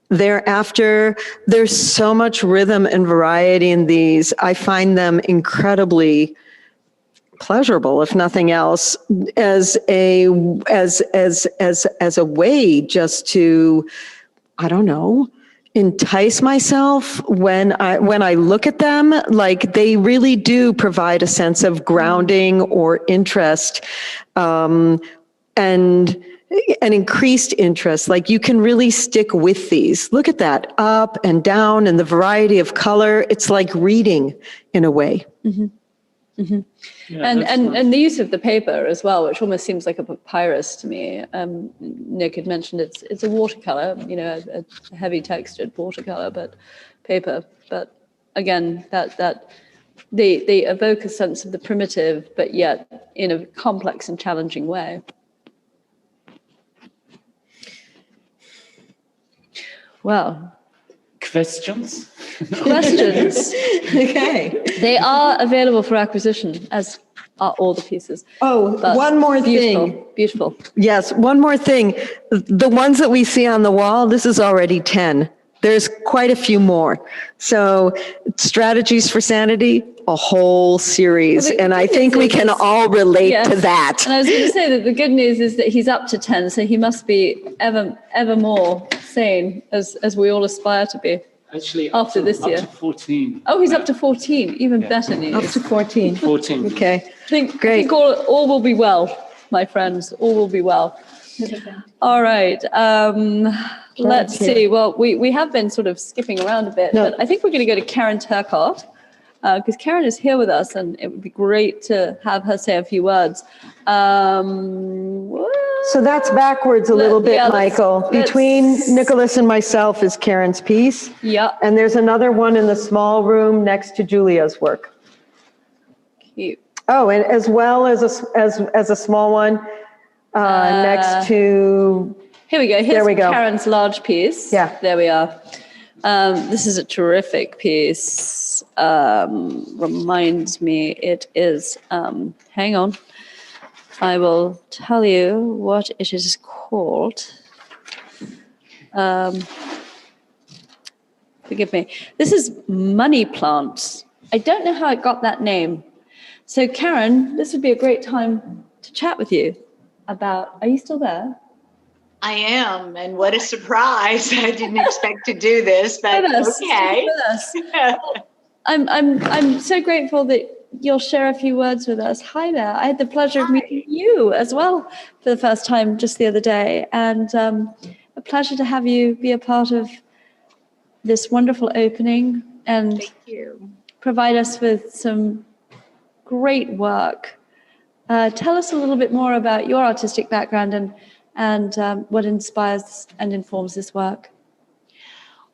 Thereafter, there's so much rhythm and variety in these. I find them incredibly pleasurable, if nothing else, as a way just to, I don't know, entice myself when I look at them. Like, they really do provide a sense of grounding or interest, and an increased interest. Like, you can really stick with these. Look at that, up and down, and the variety of color. It's like reading in a way. Mm-hmm. Mm-hmm. yeah, and the use of the paper as well, which almost seems like a papyrus to me. Nick had mentioned it's a watercolor, a heavy textured watercolor, but paper. But again, that they evoke a sense of the primitive, but yet in a complex and challenging way. Well, Questions? questions. Okay. They are available for acquisition, as are all the pieces. Oh, But one more beautiful, thing. beautiful. Yes, one more thing. The ones that we see on the wall, this is already 10. There's quite a few more. So Strategies for Sanity, a whole series. Well, the And I good think news we is can this- all relate to Yes. that. And I was going to say that the good news is that he's up to 10, so he must be ever more sane, as we all aspire to be. Actually, After this year. Up to 14. Oh, he's up to 14, even better news. Up to 14. 14. Okay. I think Great. all will be well, my friends. All will be well. All right. Let's see. Well, we have been sort of skipping around a bit, No. but I think we're going to go to Karen Turcott, because Karen is here with us, and it would be great to have her say a few words. So that's backwards a little bit, Yeah, Michael. let's- Between Nicholas and myself is Karen's piece. Yeah. And there's another one in the small room next to Julia's work. Cute. Oh, and as well as a small one next to, Here we go. Here's we go. Karen's large piece. Yeah. There we are. This is a terrific piece. Reminds me, it is, hang on. I will tell you what it is called. Forgive me. This is Money Plants. I don't know how it got that name. So Karen, this would be a great time to chat with you about, are you still there? I am, and what a surprise. I didn't expect to do this, but With us, okay. with us. I'm so grateful that you'll share a few words with us. Hi there. I had the pleasure of meeting you as well for the first time just the other day, and a pleasure to have you be a part of this wonderful opening and Thank you. provide us with some great work. Tell us a little bit more about your artistic background and what inspires and informs this work.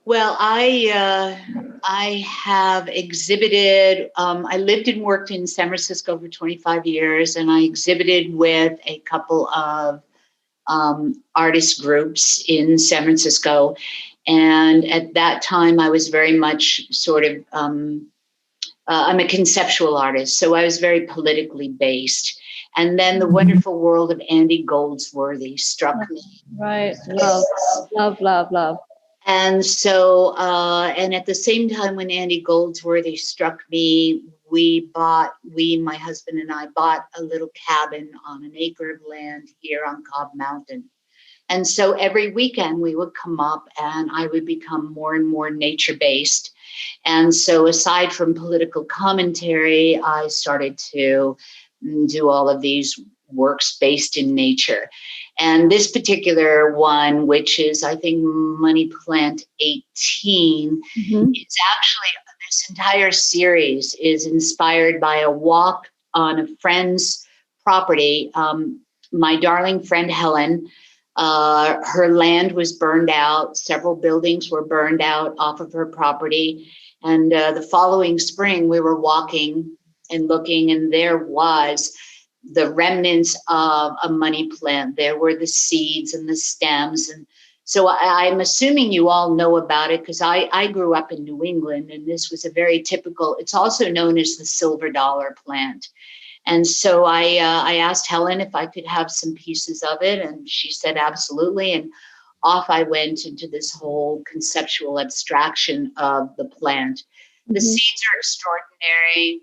Well, I have exhibited. I lived and worked in San Francisco for 25 years, and I exhibited with a couple of artist groups in San Francisco. And at that time, I was very much sort of, I'm a conceptual artist, so I was very politically based. And then the wonderful world of Andy Goldsworthy struck me. Right. Love. And so, and at the same time when Andy Goldsworthy struck me, my husband and I bought a little cabin on an acre of land here on Cobb Mountain. And so every weekend we would come up and I would become more and more nature-based. And so aside from political commentary, I started to do all of these works based in nature. And this particular one, which is, I think, Money Plant 18, it's actually, this entire series is inspired by a walk on a friend's property. My darling friend Helen, her land was burned out. Several buildings were burned out off of her property. And the following spring, we were walking and looking, and there was the remnants of a money plant. There were the seeds and the stems. And so I'm assuming you all know about it because I grew up in New England, and this was a very typical, it's also known as the silver dollar plant. And so I asked Helen if I could have some pieces of it, and she said absolutely. And off I went into this whole conceptual abstraction of the plant. The seeds are extraordinary.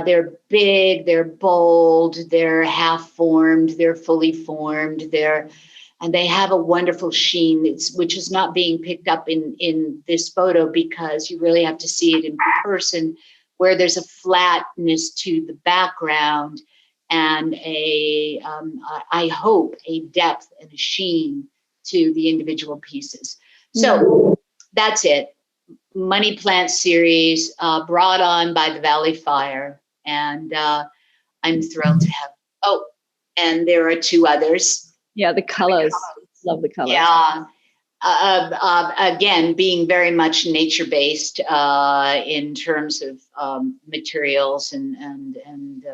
They're big, they're bold, they're half formed, they're fully formed, and they have a wonderful sheen, which is not being picked up in this photo because you really have to see it in person, where there's a flatness to the background and I hope, a depth and a sheen to the individual pieces. So that's it. Money Plant series brought on by the Valley Fire. And I'm thrilled to have, and there are two others. Yeah, the colors. Love the colors. Yeah. Again, being very much nature-based in terms of materials and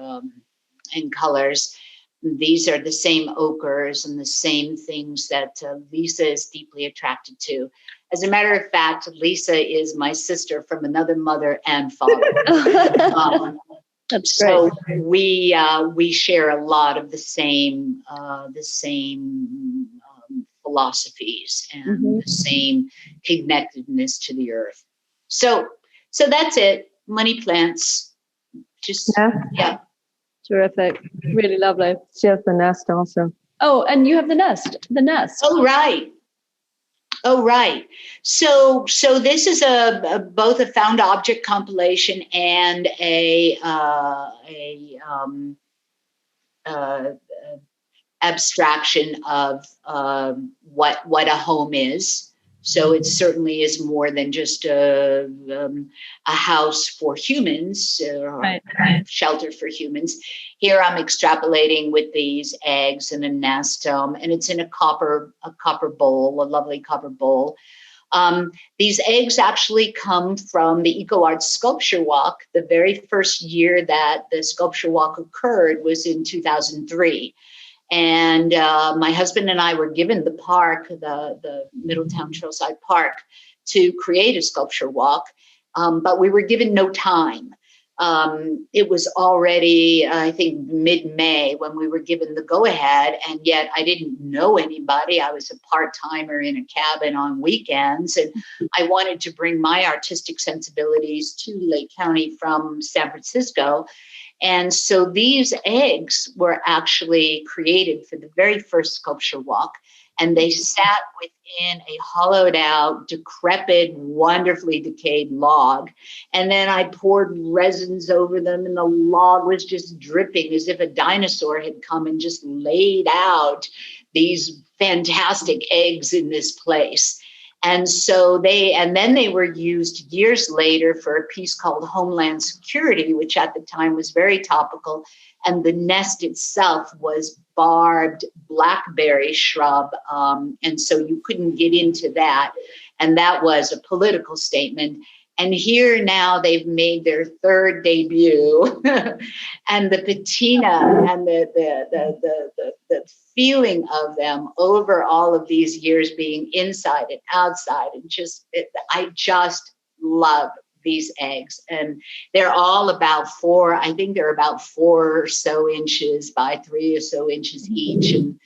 colors. These are the same ochres and the same things that Lisa is deeply attracted to. As a matter of fact, Lisa is my sister from another mother and father. That's so we share a lot of the same philosophies and the same connectedness to the earth. So that's it. Money plants. Just yeah. Terrific. Really lovely. She has the nest also. Oh, and you have the nest. The nest. Oh, right. Oh, right. So this is both a found object compilation and a abstraction of what a home is. So it certainly is more than just a house for humans or a shelter for humans. Here I'm extrapolating with these eggs and a nest, and it's in a copper bowl, a lovely copper bowl. These eggs actually come from the EcoArts Sculpture Walk. The very first year that the Sculpture Walk occurred was in 2003. And my husband and I were given the park, the Middletown Trailside Park, to create a sculpture walk, but we were given no time. It was already, I think, mid-May when we were given the go-ahead, and yet I didn't know anybody. I was a part-timer in a cabin on weekends, and I wanted to bring my artistic sensibilities to Lake County from San Francisco. And so these eggs were actually created for the very first sculpture walk, and they sat within a hollowed out, decrepit, wonderfully decayed log. And then I poured resins over them, and the log was just dripping as if a dinosaur had come and just laid out these fantastic eggs in this place. And so then they were used years later for a piece called Homeland Security, which at the time was very topical. And the nest itself was barbed blackberry shrub. And so you couldn't get into that. And that was a political statement. And here now they've made their third debut, and the patina and the feeling of them over all of these years being inside and outside, and I just love these eggs. And they're all about 4 or so inches by 3 or so inches each. And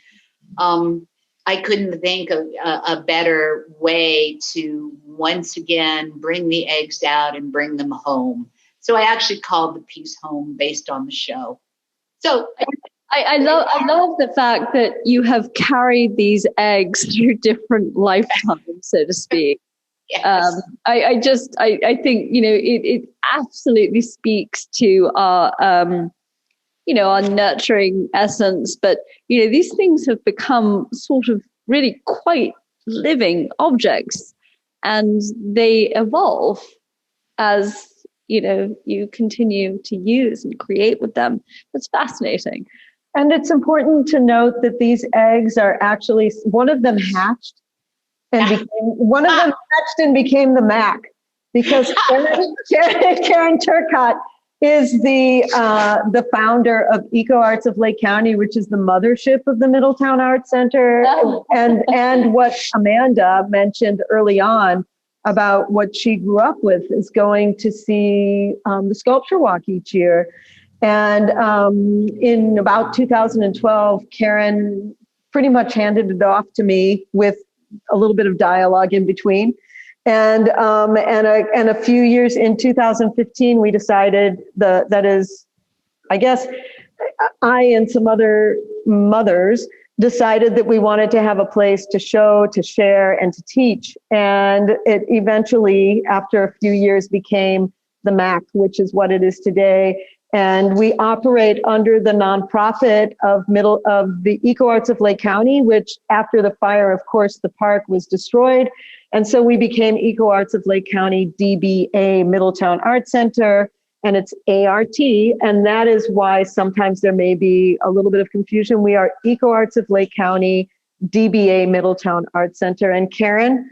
I couldn't think of a better way to once again bring the eggs out and bring them home. So I actually called the piece Home based on the show. So I love the fact that you have carried these eggs through different lifetimes, so to speak. yes. I think, it absolutely speaks to our, our nurturing essence. But, these things have become sort of really quite living objects, and they evolve as, you continue to use and create with them. That's fascinating. And it's important to note that these eggs are actually, one of them hatched and became the Mac, because Karen Turcotte is the founder of EcoArts of Lake County, which is the mothership of the Middletown Art Center. Oh. And what Amanda mentioned early on about what she grew up with is going to see the sculpture walk each year. And in about 2012, Karen pretty much handed it off to me with a little bit of dialogue in between. And a few years in 2015, we decided that is, I guess, I and some other mothers decided that we wanted to have a place to show, to share, and to teach. And it eventually, after a few years, became the MAC, which is what it is today. And we operate under the nonprofit of the EcoArts of Lake County, which after the fire, of course, the park was destroyed. And so we became EcoArts of Lake County, DBA, Middletown Art Center, and it's ART. And that is why sometimes there may be a little bit of confusion. We are EcoArts of Lake County, DBA Middletown Art Center. And Karen,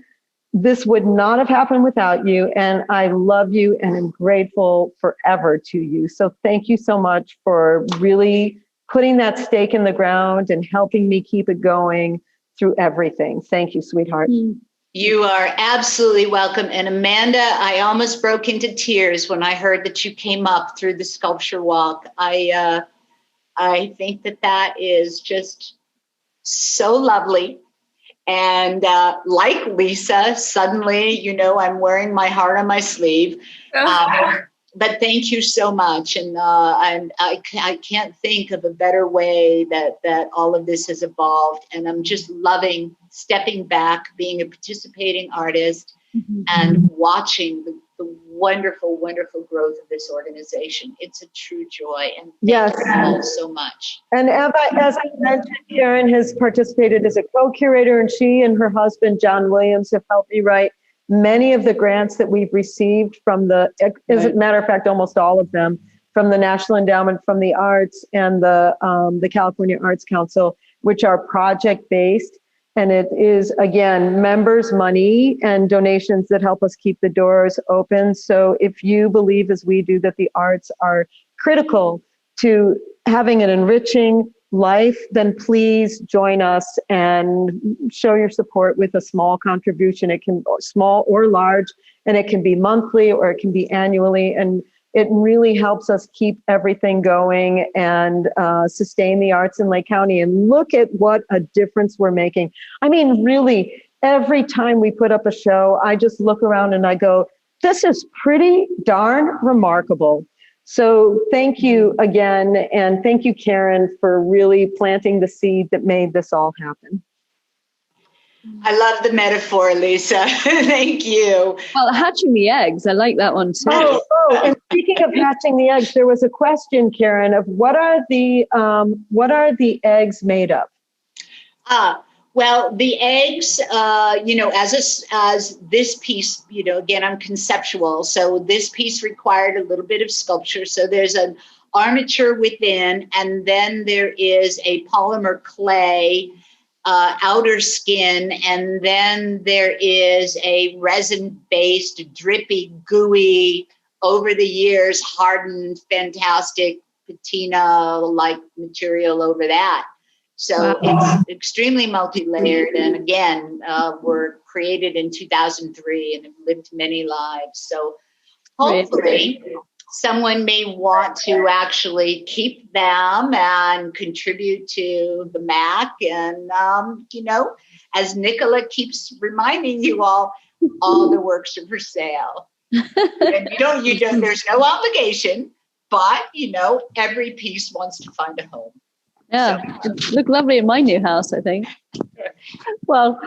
this would not have happened without you. And I love you and am grateful forever to you. So thank you so much for really putting that stake in the ground and helping me keep it going through everything. Thank you, sweetheart. You are absolutely welcome. And Amanda, I almost broke into tears when I heard that you came up through the sculpture walk. I think that is just so lovely. And like Lisa, suddenly, I'm wearing my heart on my sleeve. But thank you so much. And I can't think of a better way that all of this has evolved. And I'm just loving stepping back, being a participating artist, and watching the wonderful, wonderful growth of this organization. It's a true joy. And thank you all so much. And as I mentioned, Karen has participated as a co-curator, and she and her husband, John Williams, have helped me write many of the grants that we've received from as a matter of fact, almost all of them, from the National Endowment from the Arts and the California Arts Council, which are project-based. And it is, again, members' money and donations that help us keep the doors open. So if you believe, as we do, that the arts are critical to having an enriching life, then please join us and show your support with a small contribution. It can be small or large, and it can be monthly or it can be annually. And it really helps us keep everything going and sustain the arts in Lake County. And look at what a difference we're making. I mean, really, every time we put up a show, I just look around and I go, this is pretty darn remarkable. So thank you again. And thank you, Karen, for really planting the seed that made this all happen. I love the metaphor, Lisa. Thank you. Well, hatching the eggs, I like that one too. Oh, and speaking of hatching the eggs, there was a question, Karen, of what are the eggs made of? Well, the eggs, as this piece, again, I'm conceptual. So this piece required a little bit of sculpture. So there's an armature within, and then there is a polymer clay outer skin, and then there is a resin-based, drippy, gooey, over the years hardened, fantastic patina-like material over that. So it's extremely multi-layered, and again, were created in 2003 and have lived many lives. So hopefully someone may want to actually keep them and contribute to the MAC. And, as Nicola keeps reminding you all the works are for sale. And you don't, there's no obligation, but, every piece wants to find a home. Yeah, it look lovely in my new house, I think. Well,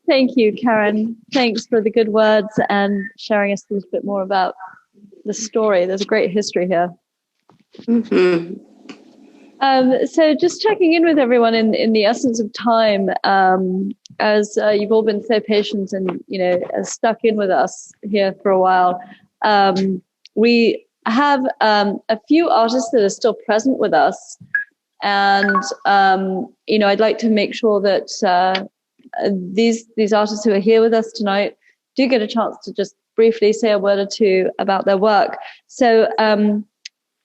thank you, Karen. Thanks for the good words and sharing us a little bit more about the story. There's a great history here. So just checking in with everyone in the essence of time, as you've all been so patient and, stuck in with us here for a while. We have a few artists that are still present with us. And, I'd like to make sure that these artists who are here with us tonight do get a chance to just briefly say a word or two about their work. So,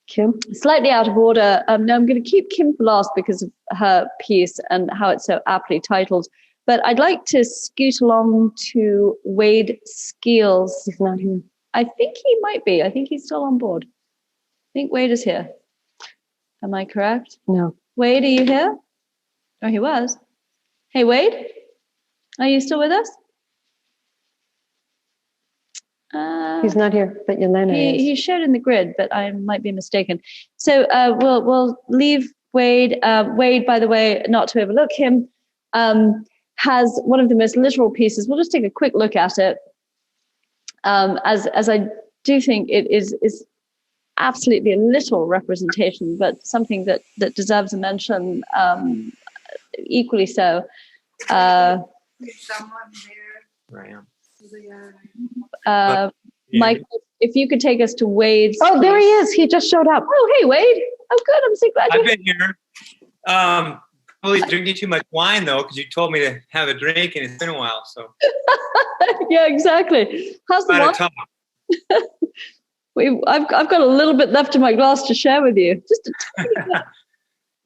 Kim, slightly out of order. No, I'm going to keep Kim for last because of her piece and how it's so aptly titled. But I'd like to scoot along to Wade Skeels. He's not here. I think he might be. I think he's still on board. I think Wade is here. Am I correct? No. Wade, are you here? Oh, he was. Hey, Wade, are you still with us? He's not here, but Yelena is. He showed in the grid, but I might be mistaken. So we'll leave Wade. Wade, by the way, not to overlook him, has one of the most literal pieces. We'll just take a quick look at it, as I do think it is absolutely a literal representation, but something that deserves a mention equally so. Someone there. Michael, if you could take us to Wade's. Oh, there he is. He just showed up. Oh, hey, Wade. Oh, good. I'm so glad I've been here. probably drinking too much wine though, because you told me to have a drink, and it's been a while. So Yeah, exactly. How's the try to wine? talk. I've got a little bit left in my glass to share with you. Just a tiny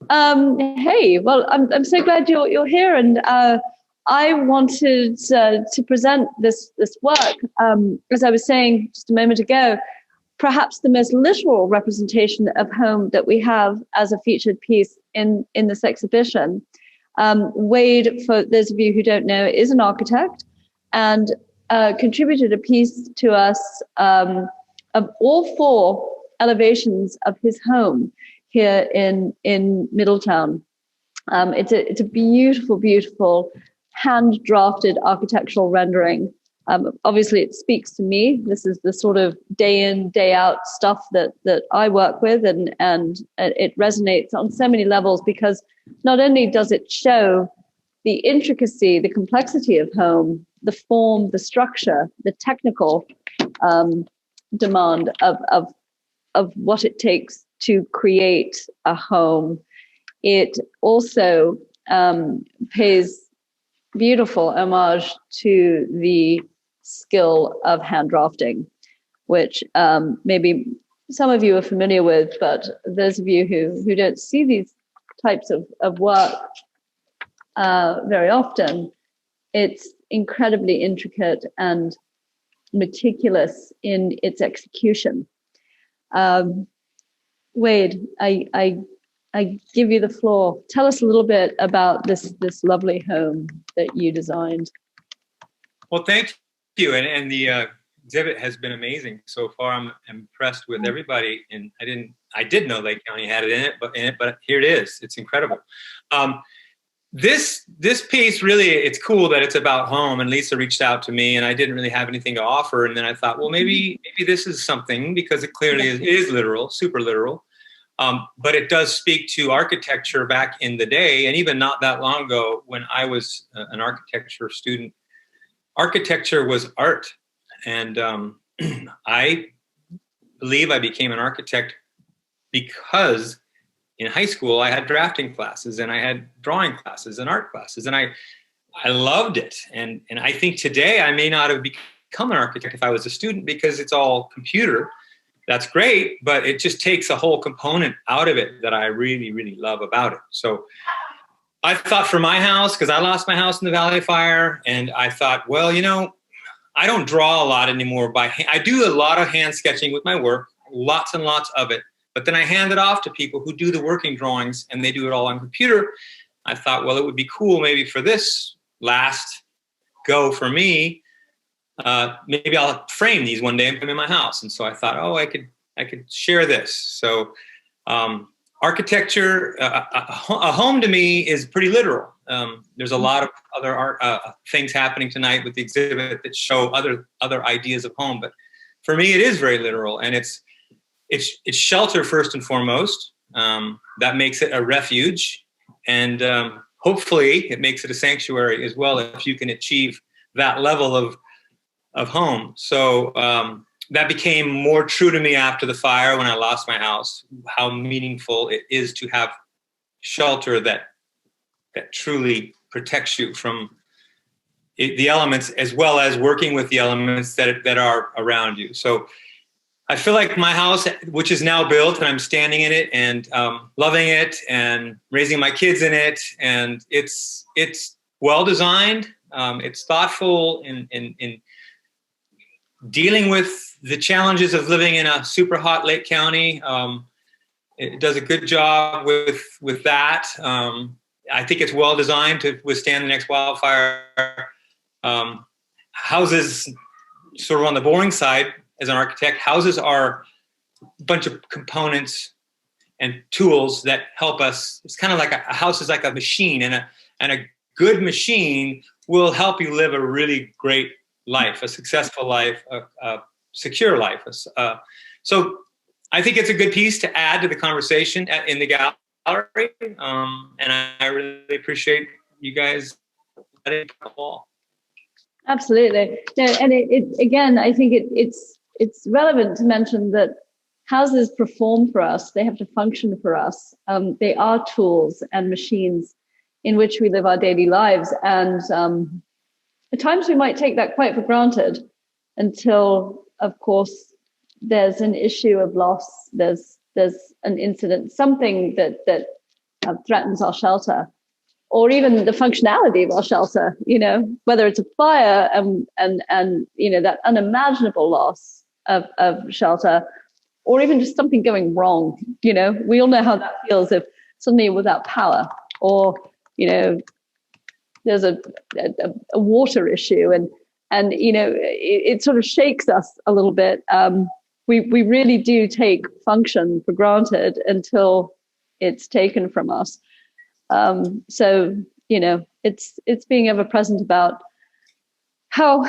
bit. Hey, well, I'm so glad you're here, and I wanted to present this work. As I was saying just a moment ago, perhaps the most literal representation of home that we have as a featured piece in this exhibition. Wade, for those of you who don't know, is an architect and contributed a piece to us of all 4 elevations of his home here in Middletown. It's a beautiful, beautiful hand-drafted architectural rendering. Obviously, it speaks to me. This is the sort of day in, day out stuff that I work with, and it resonates on so many levels, because not only does it show the intricacy, the complexity of home, the form, the structure, the technical demand of what it takes to create a home, it also pays beautiful homage to the skill of hand drafting, which maybe some of you are familiar with, but those of you who don't see these types of work very often, it's incredibly intricate and meticulous in its execution. Wade, I give you the floor. Tell us a little bit about this lovely home that you designed. Well, thank you. And the exhibit has been amazing so far. I'm impressed with everybody. And I did know Lake County had it in it, but here it is. It's incredible. This piece really, it's cool that it's about home, and Lisa reached out to me, and I didn't really have anything to offer. And then I thought, well, maybe this is something, because it clearly is literal, super literal. But it does speak to architecture back in the day, and even not that long ago when I was an architecture student. Architecture was art, and I believe I became an architect because in high school I had drafting classes, and I had drawing classes and art classes, and I loved it. And I think today I may not have become an architect if I was a student, because it's all computer. That's great, but it just takes a whole component out of it that I really, really love about it. So I thought for my house, because I lost my house in the Valley Fire, and I thought, well, I don't draw a lot anymore by hand. I do a lot of hand sketching with my work, lots and lots of it, but then I hand it off to people who do the working drawings, and they do it all on computer. I thought, well, it would be cool maybe for this last go for me, maybe I'll frame these one day and put them in my house. And so I thought, I could share this. So architecture, a home to me is pretty literal. There's a lot of other art things happening tonight with the exhibit that show other ideas of home, but for me it is very literal, and it's shelter first and foremost. That makes it a refuge, and hopefully it makes it a sanctuary as well, if you can achieve that level of home. So that became more true to me after the fire, when I lost my house, how meaningful it is to have shelter that truly protects you from the elements, as well as working with the elements that are around you. So I feel like my house, which is now built, and I'm standing in it and loving it and raising my kids in it, and it's well designed. It's thoughtful in dealing with the challenges of living in a super hot Lake County. It does a good job with that. I think it's well designed to withstand the next wildfire. Houses, sort of on the boring side as an architect, houses are a bunch of components and tools that help us. It's kind of like a house is like a machine, and a good machine will help you live a really great life, a successful life, a secure life. So I think it's a good piece to add to the conversation in the gallery. And I really appreciate you guys letting it call. Absolutely. No, and it again, I think it's relevant to mention that houses perform for us. They have to function for us. They are tools and machines in which we live our daily lives. And at times we might take that quite for granted until, of course, there's an issue of loss, there's an incident, something that threatens our shelter, or even the functionality of our shelter, whether it's a fire and that unimaginable loss of shelter, or even just something going wrong. We all know how that feels if suddenly you're without power, or there's a water issue, and it sort of shakes us a little bit. We really do take function for granted until it's taken from us. So it's being ever present about how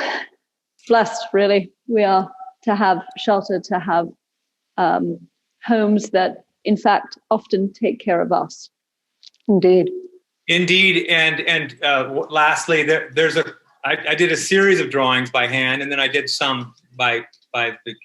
blessed really we are to have shelter, to have homes that in fact often take care of us. Indeed. Indeed. And lastly, I did a series of drawings by hand, and then I did some by the